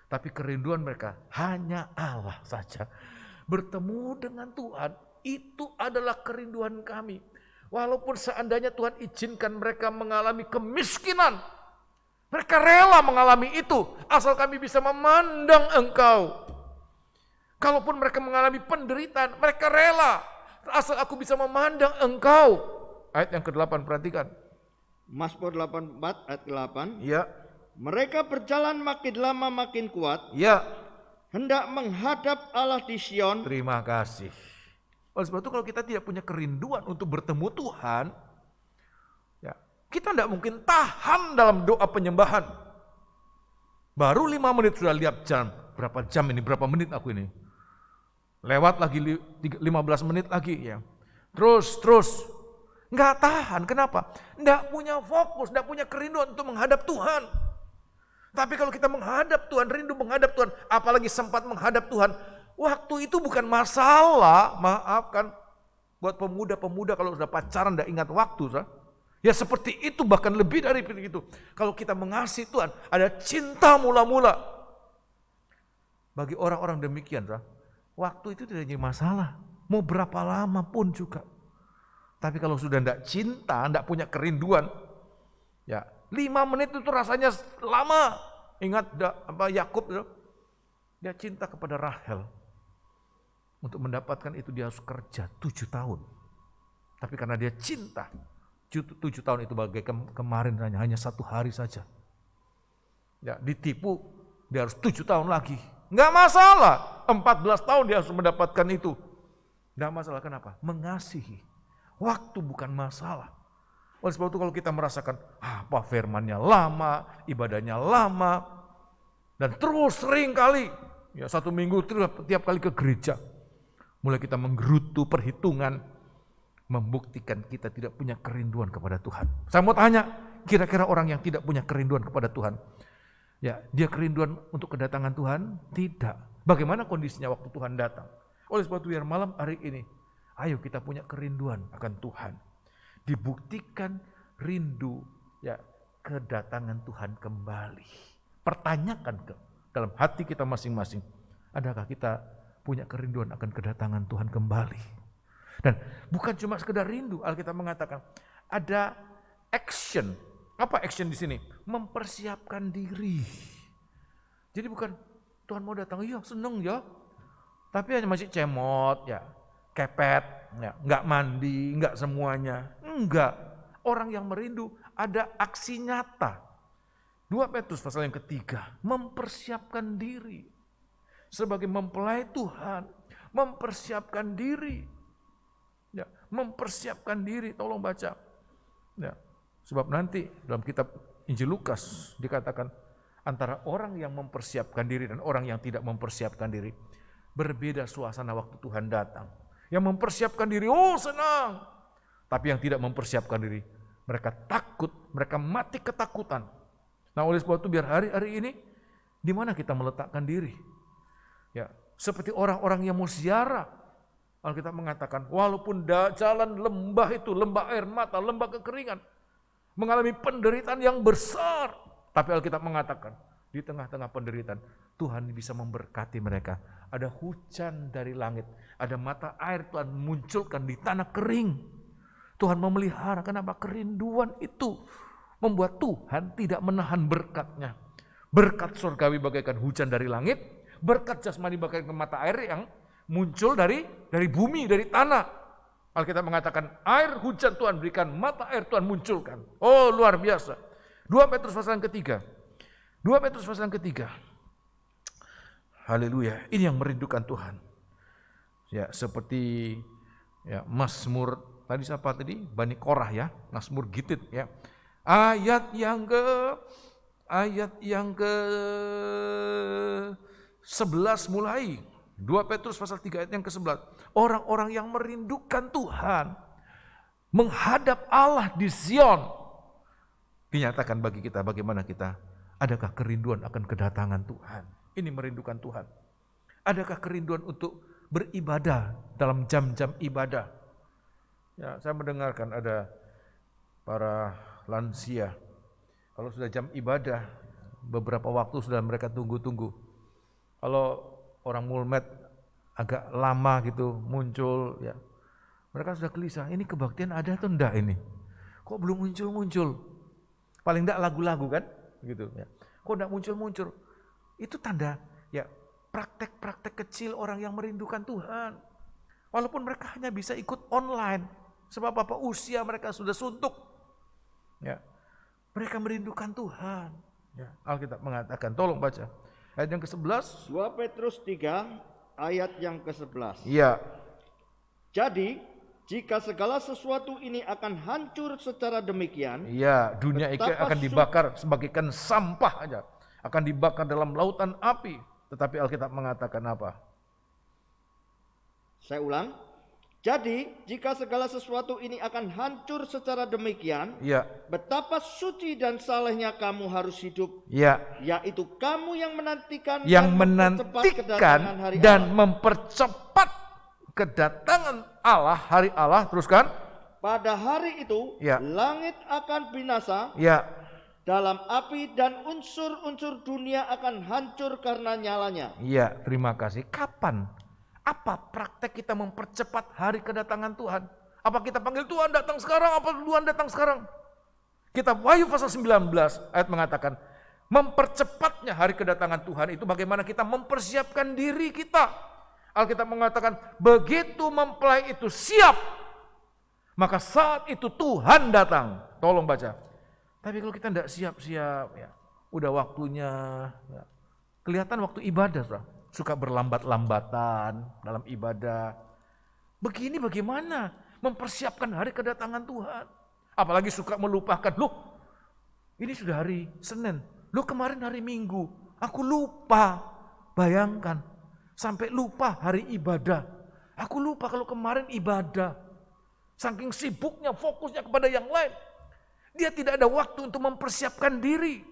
Tapi kerinduan mereka hanya Allah saja. Bertemu dengan Tuhan. Itu adalah kerinduan kami. Walaupun seandainya Tuhan izinkan mereka mengalami kemiskinan, mereka rela mengalami itu, asal kami bisa memandang Engkau. Kalaupun mereka mengalami penderitaan, mereka rela, asal aku bisa memandang Engkau. Ayat yang ke-8, perhatikan. Mazmur 84 ayat ke-8. Ya. Mereka berjalan makin lama makin kuat. Ya. Hendak menghadap Allah di Sion. Terima kasih. Oleh sebab itu kalau kita tidak punya kerinduan untuk bertemu Tuhan, ya, kita tidak mungkin tahan dalam doa penyembahan. Baru 5 menit sudah lihat jam. Berapa jam ini, berapa menit aku ini. Lewat lagi 15 menit lagi. Ya. Terus. Nggak tahan, kenapa? Nggak punya fokus, nggak punya kerinduan untuk menghadap Tuhan. Tapi kalau kita menghadap Tuhan, rindu menghadap Tuhan, apalagi sempat menghadap Tuhan, waktu itu bukan masalah, maafkan buat pemuda-pemuda kalau sudah pacaran tidak ingat waktu. Ya seperti itu, bahkan lebih dari itu. Kalau kita mengasihi Tuhan, ada cinta mula-mula. Bagi orang-orang demikian, waktu itu tidak jadi masalah. Mau berapa lama pun juga. Tapi kalau sudah tidak cinta, tidak punya kerinduan, ya 5 menit itu rasanya lama. Ingat Yakub, dia cinta kepada Rahel. Untuk mendapatkan itu dia harus kerja 7 tahun. Tapi karena dia cinta, 7 tahun itu bagai kemarin hanya 1 hari saja. Ya, ditipu, dia harus 7 tahun lagi. Enggak masalah, 14 tahun dia harus mendapatkan itu. Enggak masalah, kenapa? Mengasihi. Waktu bukan masalah. Oleh sebab itu kalau kita merasakan, apa firmannya lama, ibadahnya lama, dan terus sering kali, ya 1 minggu tiap kali ke gereja, mulai kita menggerutu perhitungan, membuktikan kita tidak punya kerinduan kepada Tuhan. Saya mau tanya, kira-kira orang yang tidak punya kerinduan kepada Tuhan, ya dia kerinduan untuk kedatangan Tuhan? Tidak. Bagaimana kondisinya waktu Tuhan datang? Oleh sebab itu biar malam hari ini, ayo kita punya kerinduan akan Tuhan. Dibuktikan rindu ya kedatangan Tuhan kembali. Pertanyakan dalam hati kita masing-masing, adakah kita punya kerinduan akan kedatangan Tuhan kembali? Dan bukan cuma sekedar rindu, Alkitab mengatakan ada action. Apa action di sini? Mempersiapkan diri. Jadi bukan Tuhan mau datang, iya seneng ya, tapi hanya masih cemot ya, kepet, ya, nggak mandi, nggak semuanya, enggak. Orang yang merindu ada aksi nyata. 2 Petrus pasal yang ketiga, mempersiapkan diri sebagai mempelai Tuhan, mempersiapkan diri, ya, mempersiapkan diri. Tolong baca, ya, sebab nanti dalam kitab Injil Lukas dikatakan antara orang yang mempersiapkan diri dan orang yang tidak mempersiapkan diri berbeda suasana waktu Tuhan datang. Yang mempersiapkan diri, oh senang. Tapi yang tidak mempersiapkan diri, mereka takut, mereka mati ketakutan. Nah oleh sebab itu biar hari-hari ini, di mana kita meletakkan diri? Ya, seperti orang-orang yang mau ziarah. Alkitab mengatakan, walaupun jalan lembah itu, lembah air mata, lembah kekeringan, mengalami penderitaan yang besar. Tapi Alkitab mengatakan, di tengah-tengah penderitaan, Tuhan bisa memberkati mereka. Ada hujan dari langit, ada mata air Tuhan munculkan di tanah kering. Tuhan memelihara. Kenapa? Kerinduan itu membuat Tuhan tidak menahan berkatnya. Berkat surgawi bagaikan hujan dari langit, berkat jasmani bagaikan mata air yang muncul dari bumi, dari tanah. Alkitab mengatakan air hujan Tuhan berikan, mata air Tuhan munculkan. Oh, luar biasa. 2 Petrus pasal yang ketiga. 2 Petrus pasal yang ketiga. Haleluya. Ini yang merindukan Tuhan. Ya, seperti ya Mazmur tadi siapa tadi? Bani Korah ya, Mazmur Gitit ya. Ayat yang ke 11 mulai. 2 Petrus pasal 3 ayat yang ke-11. Orang-orang yang merindukan Tuhan menghadap Allah di Sion. Dinyatakan bagi kita bagaimana kita, adakah kerinduan akan kedatangan Tuhan? Ini merindukan Tuhan. Adakah kerinduan untuk beribadah dalam jam-jam ibadah? Ya, saya mendengarkan ada para lansia. Kalau sudah jam ibadah, beberapa waktu sudah mereka tunggu-tunggu. Kalau orang mulmet agak lama gitu muncul, ya mereka sudah gelisah. Ini kebaktian ada atau enggak ini? Kok belum muncul-muncul? Paling enggak lagu-lagu kan, gitu. Ya. Kok enggak muncul-muncul? Itu tanda ya praktek-praktek kecil orang yang merindukan Tuhan. Walaupun mereka hanya bisa ikut online, sebab apa? Usia mereka sudah suntuk. Ya, mereka merindukan Tuhan. Ya, Alkitab mengatakan, tolong baca. Ayat yang ke-11. 2 Petrus 3 ayat yang ke-11. Iya. Jadi, jika segala sesuatu ini akan hancur secara demikian. Iya, dunia ini akan dibakar sebagaikan sampah aja. Akan dibakar dalam lautan api. Tetapi Alkitab mengatakan apa? Saya ulang. Jadi, jika segala sesuatu ini akan hancur secara demikian, ya, betapa suci dan salehnya kamu harus hidup. Ya, yaitu kamu yang menantikan dan mempercepat kedatangan Allah, hari Allah. Teruskan. Pada hari itu, ya, langit akan binasa. Ya. Dalam api dan unsur-unsur dunia akan hancur karena nyalanya. Iya, terima kasih. Kapan? Apa praktek kita mempercepat hari kedatangan Tuhan? Apa kita panggil Tuhan datang sekarang? Apa Tuhan datang sekarang? Kitab Wahyu pasal 19 ayat mengatakan, mempercepatnya hari kedatangan Tuhan itu bagaimana kita mempersiapkan diri kita. Alkitab mengatakan, begitu mempelai itu siap, maka saat itu Tuhan datang. Tolong baca. Tapi kalau kita tidak siap-siap, ya, udah waktunya, ya, kelihatan waktu ibadah, suka berlambat-lambatan dalam ibadah. Begini bagaimana mempersiapkan hari kedatangan Tuhan? Apalagi suka melupakan, loh ini sudah hari Senin, loh kemarin hari Minggu, aku lupa. Bayangkan, sampai lupa hari ibadah. Aku lupa kalau kemarin ibadah. Saking sibuknya, fokusnya kepada yang lain. Dia tidak ada waktu untuk mempersiapkan diri.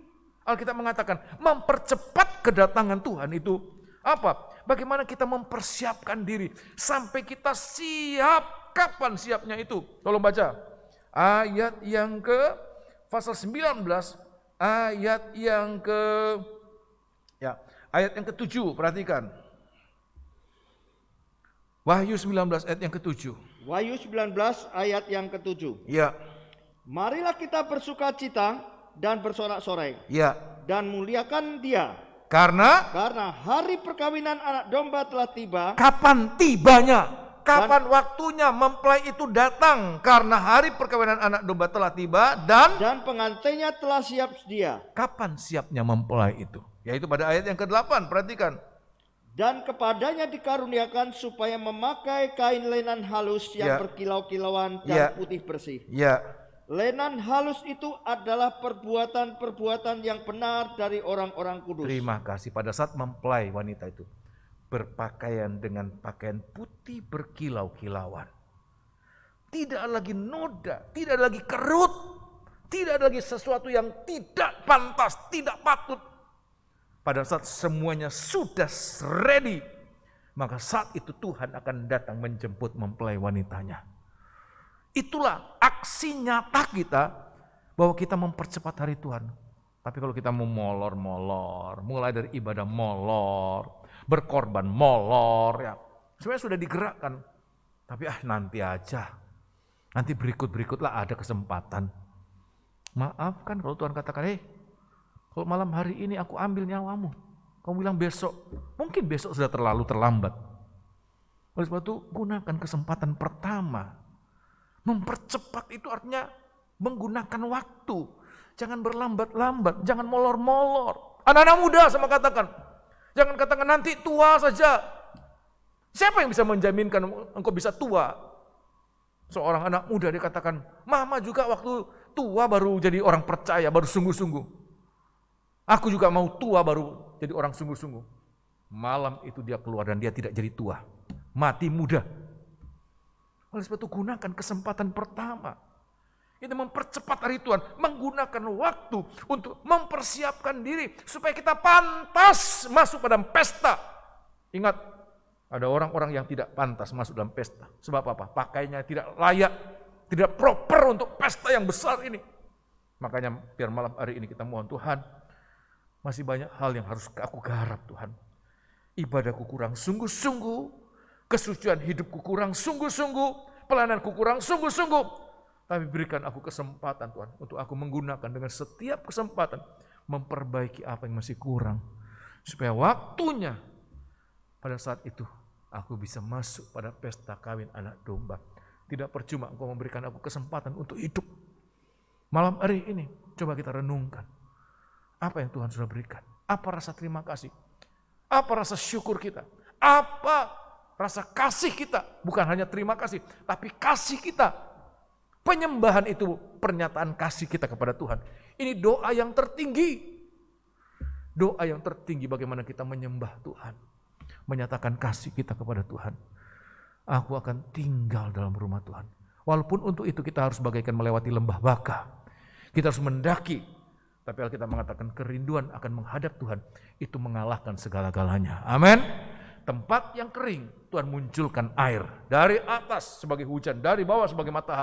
Alkitab mengatakan, mempercepat kedatangan Tuhan itu apa? Bagaimana kita mempersiapkan diri sampai kita siap. Kapan siapnya itu? Tolong baca. Ayat yang ke pasal 19, ayat yang ke ayat yang ke-7, perhatikan. Wahyu 19 ayat yang ke-7. Wahyu 19 ayat yang ke-7. Ya. Marilah kita bersukacita dan bersorak-sorai. Ya. Dan muliakan Dia. Karena hari perkawinan anak domba telah tiba. Kapan tibanya? Kapan waktunya mempelai itu datang? Karena hari perkawinan anak domba telah tiba dan pengantinnya telah siap sedia. Kapan siapnya mempelai itu? Yaitu pada ayat yang ke-8, perhatikan. Dan kepadanya dikaruniakan supaya memakai kain lenan halus yang berkilau-kilauan dan putih bersih. Ya. Lenan halus itu adalah perbuatan-perbuatan yang benar dari orang-orang kudus. Terima kasih. Pada saat mempelai wanita itu berpakaian dengan pakaian putih berkilau-kilauan. Tidak lagi noda, tidak lagi kerut, tidak lagi sesuatu yang tidak pantas, tidak patut. Pada saat semuanya sudah ready, maka saat itu Tuhan akan datang menjemput mempelai wanitanya. Itulah aksi nyata kita bahwa kita mempercepat hari Tuhan. Tapi kalau kita mau molor-molor, mulai dari ibadah molor, berkorban molor, ya sebenarnya sudah digerakkan. Tapi nanti aja, nanti berikut-berikutlah ada kesempatan. Maafkan kalau Tuhan katakan, kalau malam hari ini aku ambil nyawamu, kamu bilang besok, mungkin besok sudah terlalu terlambat. Oleh sebab itu gunakan kesempatan pertama. Mempercepat itu artinya menggunakan waktu. Jangan berlambat-lambat, jangan molor-molor. Anak-anak muda sama katakan, jangan katakan nanti tua saja. Siapa yang bisa menjaminkan engkau bisa tua? Seorang anak muda dia katakan, mama juga waktu tua baru jadi orang percaya, baru sungguh-sungguh. Aku juga mau tua baru jadi orang sungguh-sungguh. Malam itu dia keluar dan dia tidak jadi tua. Mati muda. Oleh sebab itu gunakan kesempatan pertama. Itu mempercepat hari Tuhan, menggunakan waktu untuk mempersiapkan diri supaya kita pantas masuk pada pesta. Ingat, ada orang-orang yang tidak pantas masuk dalam pesta. Sebab apa? Pakainya tidak layak, tidak proper untuk pesta yang besar ini. Makanya biar malam hari ini kita mohon Tuhan, masih banyak hal yang harus aku garap Tuhan. Ibadahku kurang sungguh-sungguh, kesucian hidupku kurang sungguh-sungguh, pelayananku kurang sungguh-sungguh. Tapi berikan aku kesempatan Tuhan untuk aku menggunakan dengan setiap kesempatan memperbaiki apa yang masih kurang. Supaya waktunya pada saat itu aku bisa masuk pada pesta kawin anak domba. Tidak percuma engkau memberikan aku kesempatan untuk hidup. Malam hari ini coba kita renungkan. Apa yang Tuhan sudah berikan? Apa rasa terima kasih? Apa rasa syukur kita? Apa rasa kasih kita? Bukan hanya terima kasih, tapi kasih kita. Penyembahan itu pernyataan kasih kita kepada Tuhan. Ini doa yang tertinggi. Doa yang tertinggi bagaimana kita menyembah Tuhan. Menyatakan kasih kita kepada Tuhan. Aku akan tinggal dalam rumah Tuhan. Walaupun untuk itu kita harus bagaikan melewati lembah baka. Kita harus mendaki. Tapi Alkitab mengatakan kerinduan akan menghadap Tuhan. Itu mengalahkan segala-galanya. Amin. Tempat yang kering Tuhan munculkan air. Dari atas sebagai hujan. Dari bawah sebagai mata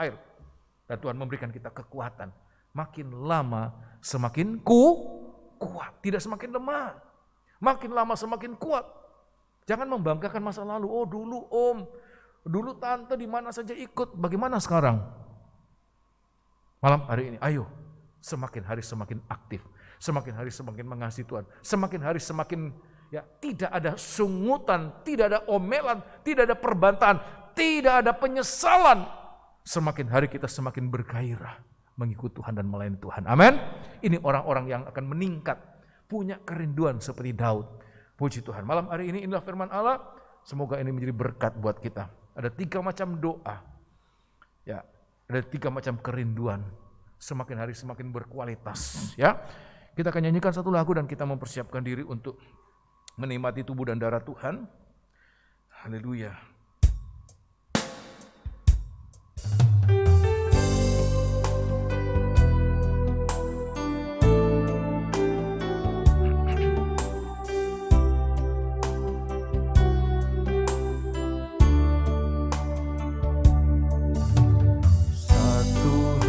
air. Dan Tuhan memberikan kita kekuatan. Makin lama semakin kuat. Tidak semakin lemah. Makin lama semakin kuat. Jangan membanggakan masa lalu. Oh dulu om, dulu tante di mana saja ikut. Bagaimana sekarang? Malam hari ini, ayo. Semakin hari semakin aktif. Semakin hari semakin mengasihi Tuhan. Semakin hari semakin tidak ada sungutan, tidak ada omelan, tidak ada perbantahan, tidak ada penyesalan. Semakin hari kita semakin bergairah mengikut Tuhan dan melayani Tuhan. Amin. Ini orang-orang yang akan meningkat, punya kerinduan seperti Daud. Puji Tuhan. Malam hari ini inilah firman Allah. Semoga ini menjadi berkat buat kita. Ada 3 macam doa. Ya, ada 3 macam kerinduan. Semakin hari semakin berkualitas. Ya, kita akan nyanyikan satu lagu dan kita mempersiapkan diri untuk menikmati tubuh dan darah Tuhan. Haleluya.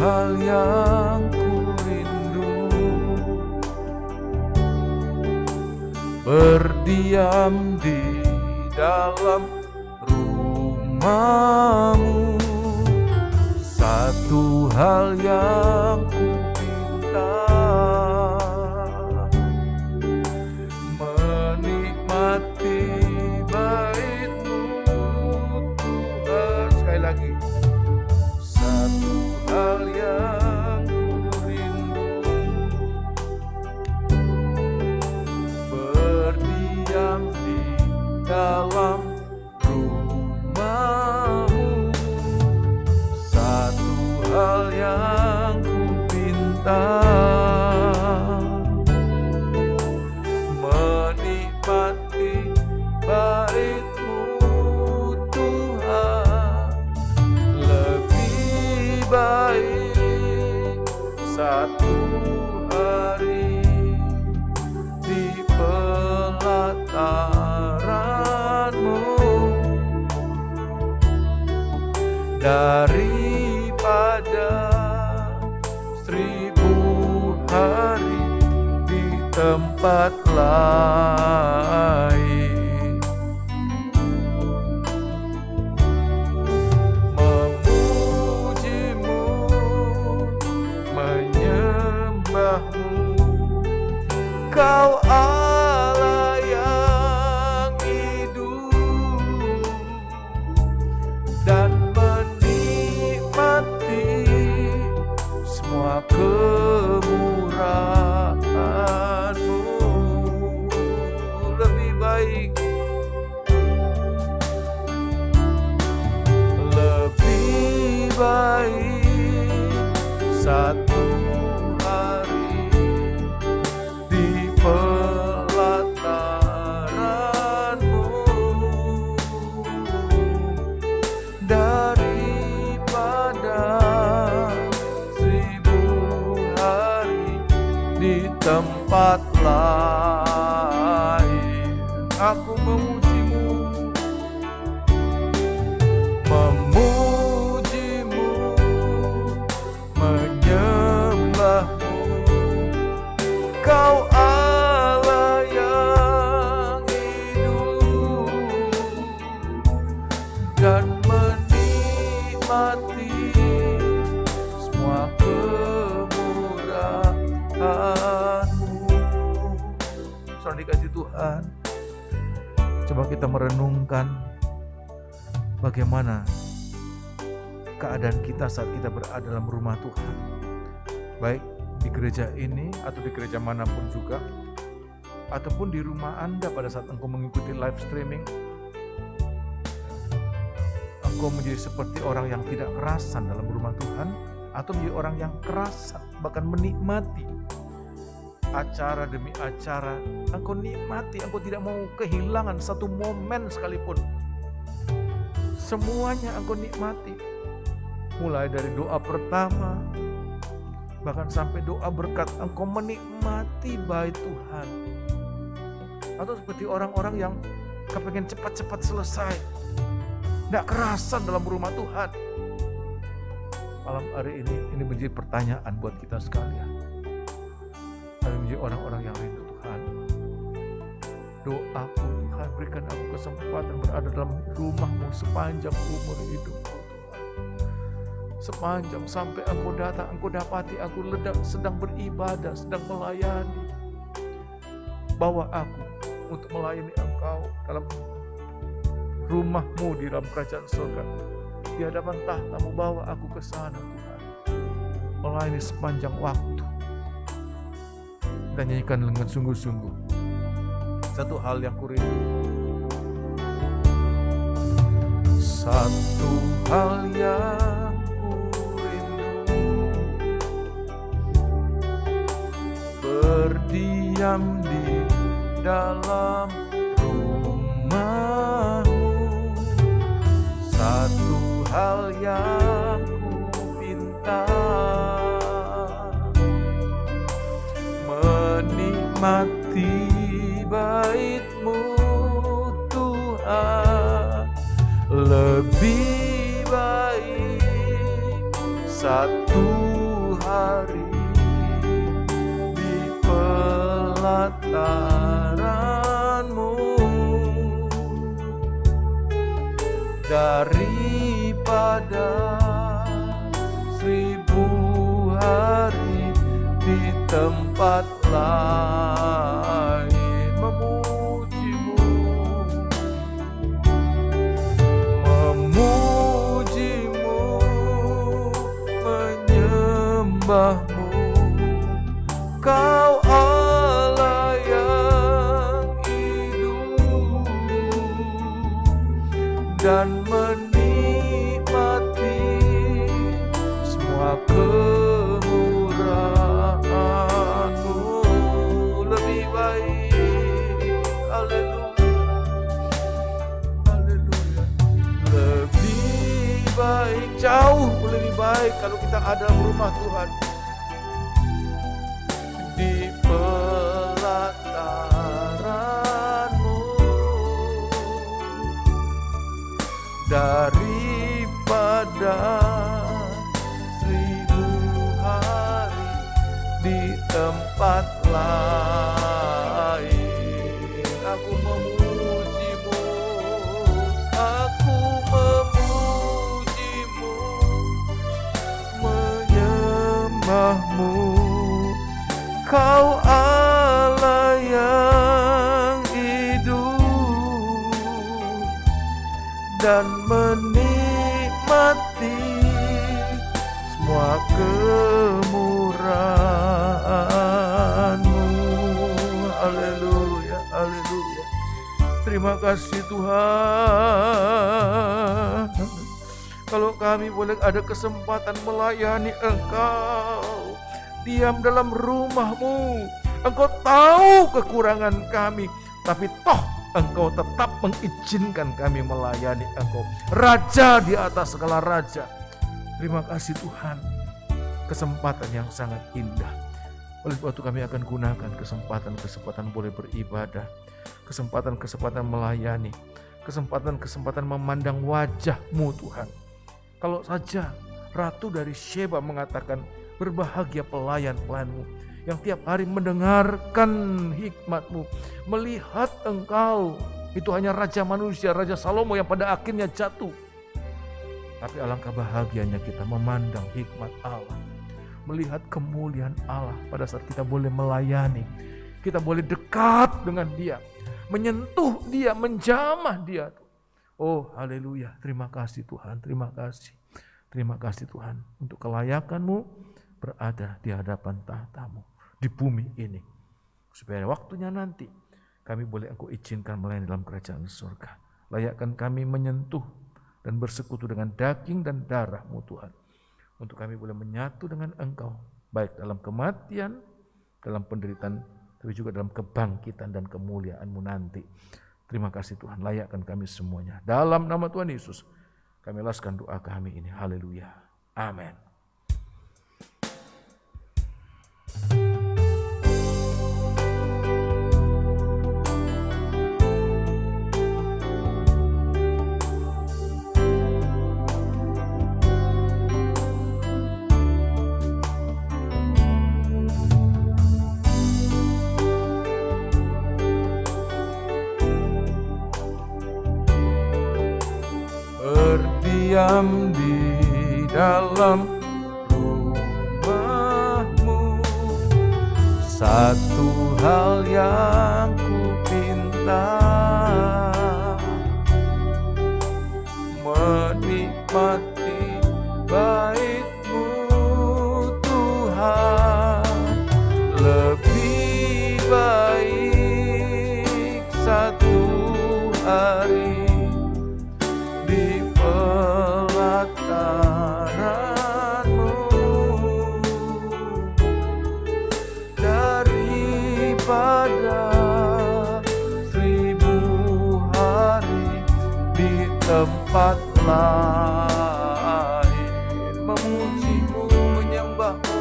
Hal yang ku rindu, berdiam di dalam rumah-Mu. Satu hal yang ku minta, menikmati bait-Mu Tuhan. Sekali lagi. Hal yang ku rindu, berdiam di dalam rumah-Mu. Satu hal yang ku pinta, menikmati bait-Mu Tuhan. Lebih baik satu hari di pelataran-Mu daripada 1000 hari tempat lain. Memujimu, menyembahmu, Kau Allah yang hidup, dan menikmati semua kemurahan-Mu. Lebih baik satu hari di pelataran-Mu daripada 1000 hari di tempat lain. Aku memujimu, menyembahmu, Kau Allah yang hidup, dan menikmati semua kemurahan-Mu. Saudara dikasih Tuhan, coba kita merenungkan bagaimana keadaan kita saat kita berada dalam rumah Tuhan, baik di gereja ini atau di gereja manapun juga, ataupun di rumah Anda pada saat engkau mengikuti live streaming. Engkau menjadi seperti orang yang tidak kerasan dalam rumah Tuhan, atau menjadi orang yang kerasan, bahkan menikmati acara demi acara. Engkau nikmati, engkau tidak mau kehilangan satu momen sekalipun. Semuanya engkau nikmati, mulai dari doa pertama bahkan sampai doa berkat. Engkau menikmati bait Tuhan. Atau seperti orang-orang yang kepengen cepat-cepat selesai, tidak kerasan dalam rumah Tuhan. Malam hari ini menjadi pertanyaan buat kita sekalian. Kami menjadi orang-orang yang rindu Tuhan. Doaku, Tuhan, berikan aku kesempatan berada dalam rumah-Mu sepanjang umur hidupku. Sepanjang sampai Engkau datang, Engkau dapati aku sedang beribadah, sedang melayani. Bawa aku untuk melayani Engkau dalam rumah-Mu di dalam kerajaan surga. Di hadapan tahta-Mu, bawa aku ke sana Tuhan. Melayani sepanjang waktu. Dan nyanyikan dengan sungguh-sungguh. Satu hal yang kurindu. Satu hal yang berdiam di dalam rumah-Mu. Satu hal yang ku pinta, menikmati bait-Mu Tuhan. Lebih baik satu hari pelataran-Mu daripada 1000 hari di tempat lain. Memujimu, menyembahmu, Kau Allah yang hidup, dan menikmati semua kemurahan-Mu. Lebih baik, haleluya, haleluya. Lebih baik, jauh lebih baik kalau kita ada dalam rumah Tuhan, di pelataran-Mu daripada 1000 hari di tempat lain. dan menikmati semua kemurahan-Mu. Haleluya, haleluya. Terima kasih Tuhan. Kalau kami boleh ada kesempatan melayani Engkau, diam dalam rumah-Mu, Engkau tahu kekurangan kami, tapi toh Engkau tetap mengizinkan kami melayani Engkau, Raja di atas segala raja. Terima kasih Tuhan, kesempatan yang sangat indah. Oleh sebab itu kami akan gunakan kesempatan-kesempatan boleh beribadah, kesempatan-kesempatan melayani, kesempatan-kesempatan memandang wajah-Mu Tuhan. Kalau saja Ratu dari Sheba mengatakan, berbahagia pelayan-pelayan-Mu yang tiap hari mendengarkan hikmat-Mu, melihat Engkau. Itu hanya raja manusia, Raja Salomo yang pada akhirnya jatuh. Tapi alangkah bahagianya kita memandang hikmat Allah, melihat kemuliaan Allah pada saat kita boleh melayani, kita boleh dekat dengan Dia, menyentuh Dia, menjamah Dia. Oh haleluya, terima kasih Tuhan, terima kasih. Terima kasih Tuhan untuk kelayakan-Mu berada di hadapan tahta-Mu di bumi ini. Supaya waktunya nanti kami boleh Engkau izinkan melayani dalam kerajaan surga. Layakkan kami menyentuh dan bersekutu dengan daging dan darah-Mu Tuhan. Untuk kami boleh menyatu dengan Engkau, baik dalam kematian, dalam penderitaan, tapi juga dalam kebangkitan dan kemuliaan-Mu nanti. Terima kasih Tuhan, layakkan kami semuanya. Dalam nama Tuhan Yesus, kami alaskan doa kami ini. Haleluya. Amin. Berdiam di dalam rumah-Mu, satu hal yang ku pinta, menikmati bait-Mu Tuhan. Lebih baik satu hari di pelataran-Mu daripada 1000 hari di tempat lain. Memuji-Mu, menyembah-Mu,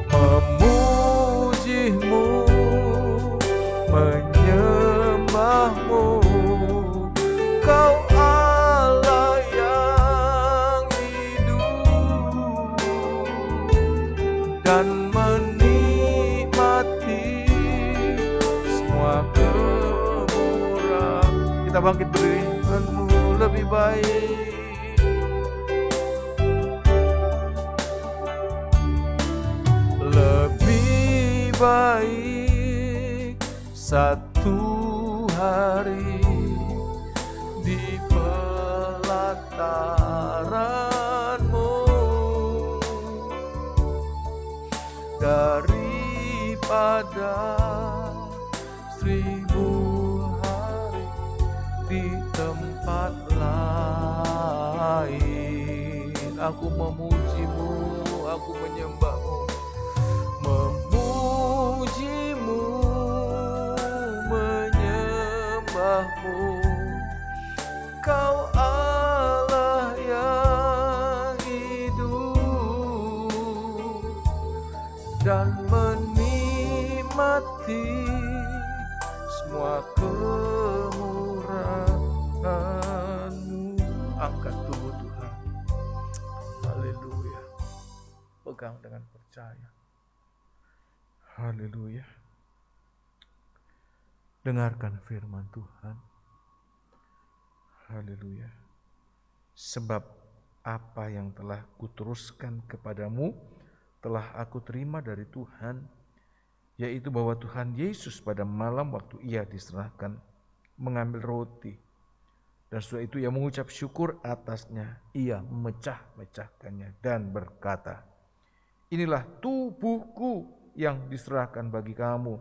memuji-Mu, menyembah-Mu. Kau Allah yang hidup dan menikmati semua kemurahan. Kita bangkit berdiri, Tuhan-Mu lebih baik. Lebih baik satu hari di pelataran-Mu daripada 1000 hari di tempat lain. Aku memuji-Mu, aku menyembah-Mu, memuji-Mu, menyembah-Mu. Kau Allah yang hidup dan menikmati semua kemurahan-Mu. Angkat tubuh Tuhan. Haleluya. Pegang dengan percaya. Haleluya. Dengarkan firman Tuhan. Haleluya. Sebab apa yang telah kuteruskan kepadamu telah aku terima dari Tuhan, yaitu bahwa Tuhan Yesus pada malam waktu Ia diserahkan mengambil roti, Dan setelah itu ia mengucap syukur atasnya. Ia memecah-mecahkannya dan berkata, inilah tubuhku yang diserahkan bagi kamu.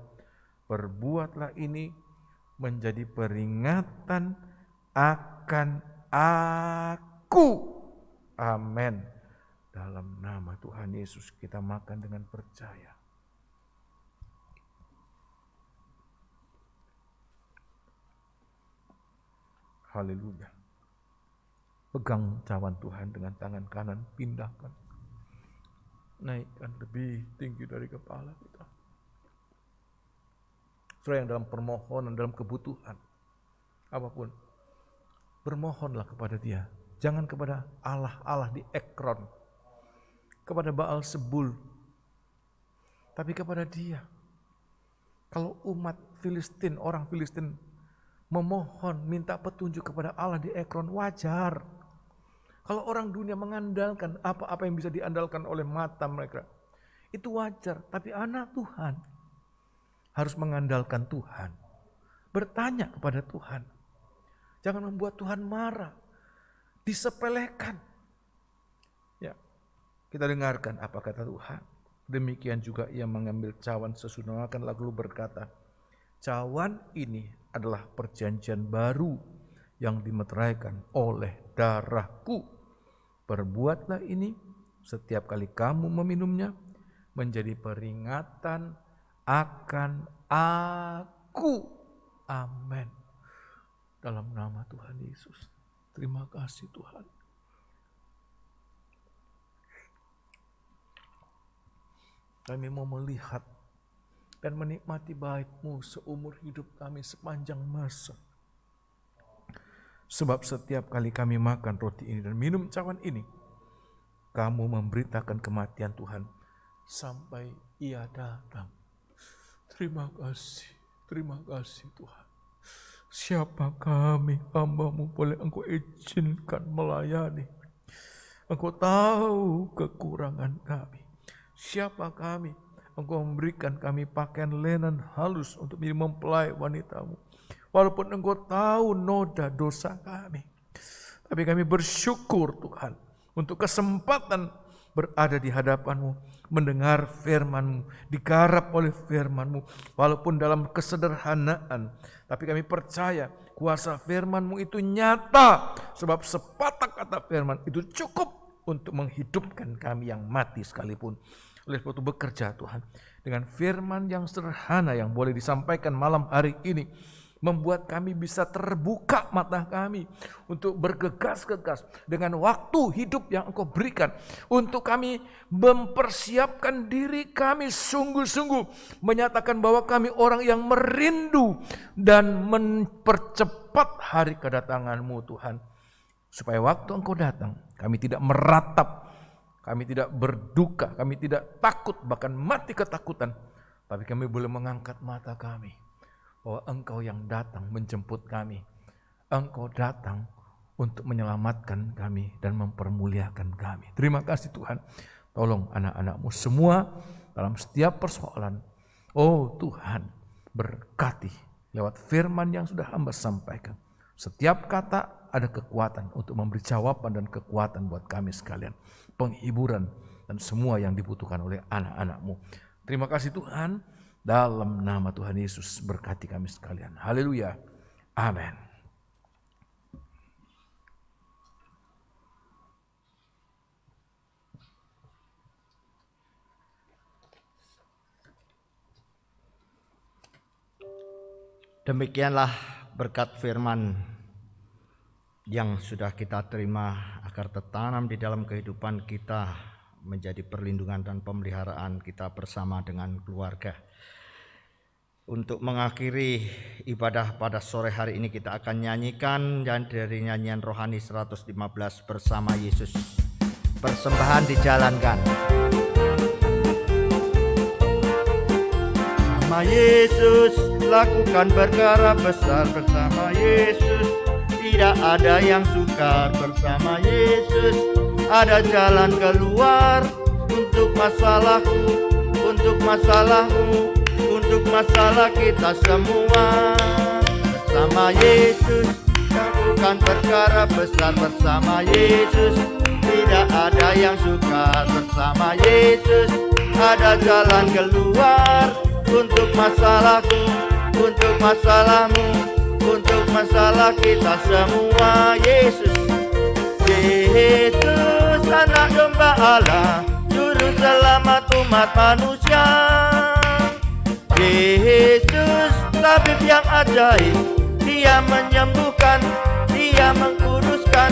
Perbuatlah ini menjadi peringatan akan aku. Amin. Dalam nama Tuhan Yesus kita makan dengan percaya. Haleluya. Pegang cawan Tuhan dengan tangan kanan, pindahkan. Naikkan lebih tinggi dari kepala kita. Saudara yang dalam permohonan, dalam kebutuhan, apapun, bermohonlah kepada Dia. Jangan kepada Allah-Allah di Ekron, kepada Baal Sebul, tapi kepada Dia. Kalau umat Filistin, orang Filistin memohon, minta petunjuk kepada Allah di Ekron, wajar. Kalau orang dunia mengandalkan apa-apa yang bisa diandalkan oleh mata mereka, itu wajar. Tapi anak Tuhan harus mengandalkan Tuhan. Bertanya kepada Tuhan. Jangan membuat Tuhan marah. Disepelekan. Ya, kita dengarkan apa kata Tuhan. Demikian juga ia mengambil cawan sesudah makan lalu berkata, cawan ini adalah perjanjian baru yang dimeteraikan oleh darahku. Perbuatlah ini setiap kali kamu meminumnya menjadi peringatan akan aku. Amin. Dalam nama Tuhan Yesus. Terima kasih Tuhan. Kami mau melihat dan menikmati baik-Mu seumur hidup kami sepanjang masa. Sebab setiap kali kami makan roti ini dan minum cawan ini, kamu memberitakan kematian Tuhan sampai Ia datang. Terima kasih Tuhan. Siapa kami, hamba-Mu, boleh Engkau izinkan melayani. Engkau tahu kekurangan kami. Siapa kami? Engkau memberikan kami pakaian lenan halus untuk menjadi mempelai wanita-Mu. Walaupun Engkau tahu noda dosa kami. Tapi kami bersyukur Tuhan untuk kesempatan berada di hadapan-Mu, mendengar firman-Mu, digarap oleh firman-Mu. Walaupun dalam kesederhanaan, tapi kami percaya kuasa firman-Mu itu nyata. Sebab sepatah kata firman itu cukup untuk menghidupkan kami yang mati sekalipun. Oleh sebab itu bekerja Tuhan dengan firman yang sederhana yang boleh disampaikan malam hari ini. Membuat kami bisa terbuka mata kami untuk bergegas-gegas dengan waktu hidup yang Engkau berikan. Untuk kami mempersiapkan diri kami sungguh-sungguh. Menyatakan bahwa kami orang yang merindu dan mempercepat hari kedatangan-Mu Tuhan. Supaya waktu Engkau datang kami tidak meratap, kami tidak berduka, kami tidak takut bahkan mati ketakutan. Tapi kami boleh mengangkat mata kami. Bahwa Engkau yang datang menjemput kami. Engkau datang untuk menyelamatkan kami dan mempermuliakan kami. Terima kasih Tuhan. Tolong anak-anak-Mu semua dalam setiap persoalan. Oh Tuhan, berkati lewat firman yang sudah hamba sampaikan. Setiap kata ada kekuatan untuk memberi jawaban dan kekuatan buat kami sekalian. Penghiburan dan semua yang dibutuhkan oleh anak-anak-Mu. Terima kasih Tuhan. Dalam nama Tuhan Yesus berkati kami sekalian. Haleluya. Amin. Demikianlah berkat firman yang sudah kita terima agar tertanam di dalam kehidupan kita, menjadi perlindungan dan pemeliharaan kita bersama dengan keluarga. Untuk mengakhiri ibadah pada sore hari ini kita akan nyanyikan dan dari nyanyian rohani 115 bersama Yesus. Persembahan dijalankan. Bersama Yesus lakukan perkara besar, bersama Yesus tidak ada yang sukar, bersama Yesus ada jalan keluar untuk masalahku, untuk masalahmu, untuk masalah kita semua. Bersama Yesus lakukan lakukan perkara besar bersama Yesus. Tidak ada yang sukar bersama Yesus. Ada jalan keluar untuk masalahku, untuk masalahmu, untuk masalah kita semua. Yesus, Yesus anak domba Allah, juru selamat umat manusia. Yesus tabib yang ajaib, dia menyembuhkan, dia mengkuduskan,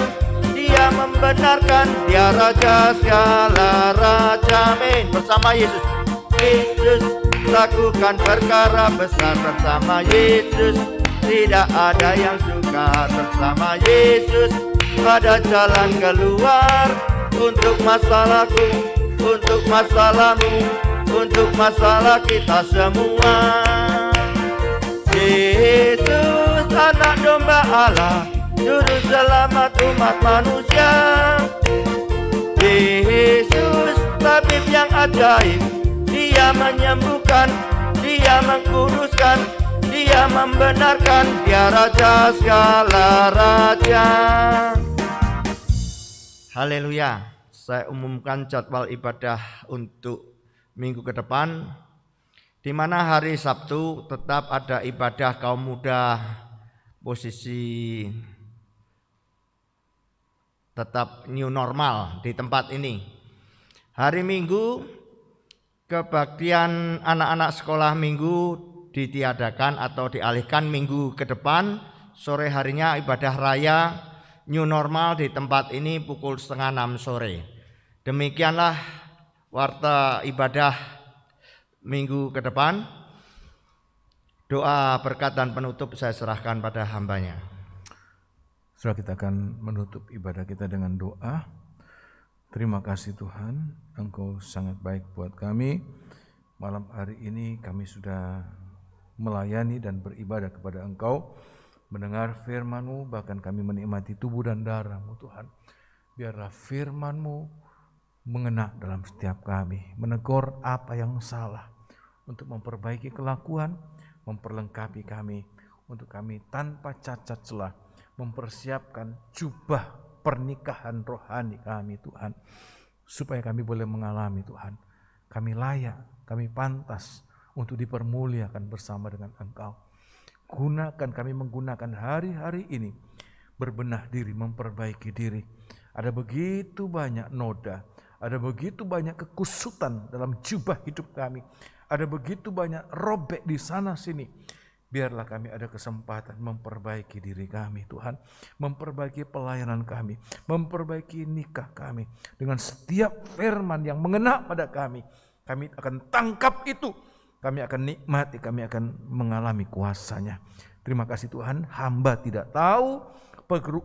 dia membenarkan, dia raja segala raja. Amin. Bersama Yesus, Yesus lakukan perkara besar bersama Yesus. Tidak ada yang sukar bersama Yesus. Ada jalan keluar untuk masalahku, untuk masalahmu, untuk masalah kita semua. Yesus anak domba Allah, juru selamat umat manusia. Yesus tabib yang ajaib, dia menyembuhkan, dia mengkuduskan, dia membenarkan, dia raja segala raja. Haleluya. Saya umumkan jadwal ibadah untuk minggu ke depan, di mana hari Sabtu tetap ada ibadah kaum muda, posisi tetap new normal di tempat ini. Hari Minggu kebaktian anak-anak sekolah minggu ditiadakan atau dialihkan minggu ke depan. Sore harinya ibadah raya new normal di tempat ini pukul 5:30 sore. Demikianlah warta ibadah minggu ke depan. Doa berkat dan penutup saya serahkan pada hambanya. Saudara, kita akan menutup ibadah kita dengan doa. Terima kasih Tuhan, Engkau sangat baik buat kami. Malam hari ini kami sudah melayani dan beribadah kepada Engkau, mendengar firman-Mu, bahkan kami menikmati tubuh dan darah-Mu Tuhan. Biarlah firman-Mu mengena dalam setiap kami, menegur apa yang salah, untuk memperbaiki kelakuan, memperlengkapi kami, untuk kami tanpa cacat celah mempersiapkan jubah pernikahan rohani kami Tuhan, supaya kami boleh mengalami Tuhan, kami layak, kami pantas untuk dipermuliakan bersama dengan Engkau. Gunakan kami, menggunakan hari-hari ini berbenah diri, memperbaiki diri. Ada begitu banyak noda, ada begitu banyak kekusutan dalam jubah hidup kami, ada begitu banyak robek di sana sini. Biarlah kami ada kesempatan memperbaiki diri kami Tuhan, memperbaiki pelayanan kami, memperbaiki nikah kami. Dengan setiap firman yang mengena pada kami akan tangkap itu, kami akan nikmati, kami akan mengalami kuasanya. Terima kasih Tuhan, hamba tidak tahu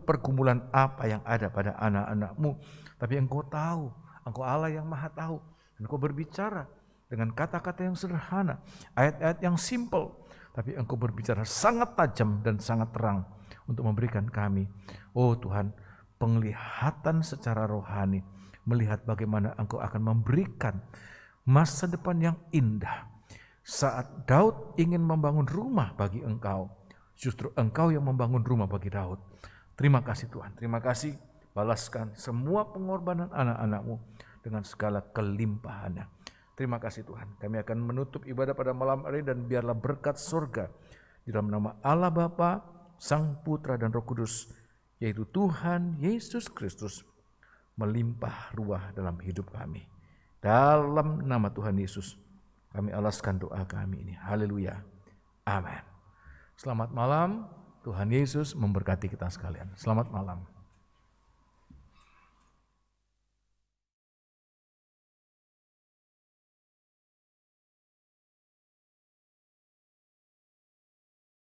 pergumulan apa yang ada pada anak-anak-Mu, tapi Engkau tahu, Engkau Allah yang maha tahu. Engkau berbicara dengan kata-kata yang sederhana, ayat-ayat yang simple, tapi Engkau berbicara sangat tajam dan sangat terang untuk memberikan kami, oh Tuhan, penglihatan secara rohani, melihat bagaimana Engkau akan memberikan masa depan yang indah. Saat Daud ingin membangun rumah bagi Engkau, justru Engkau yang membangun rumah bagi Daud. Terima kasih Tuhan, terima kasih, balaskan semua pengorbanan anak-anak-Mu dengan segala kelimpahannya. Terima kasih Tuhan, kami akan menutup ibadah pada malam hari, dan biarlah berkat surga di dalam nama Allah Bapa, Sang Putra dan Roh Kudus, yaitu Tuhan Yesus Kristus, melimpah ruah dalam hidup kami. Dalam nama Tuhan Yesus, kami alaskan doa kami ini. Haleluya. Amin. Selamat malam, Tuhan Yesus memberkati kita sekalian. Selamat malam.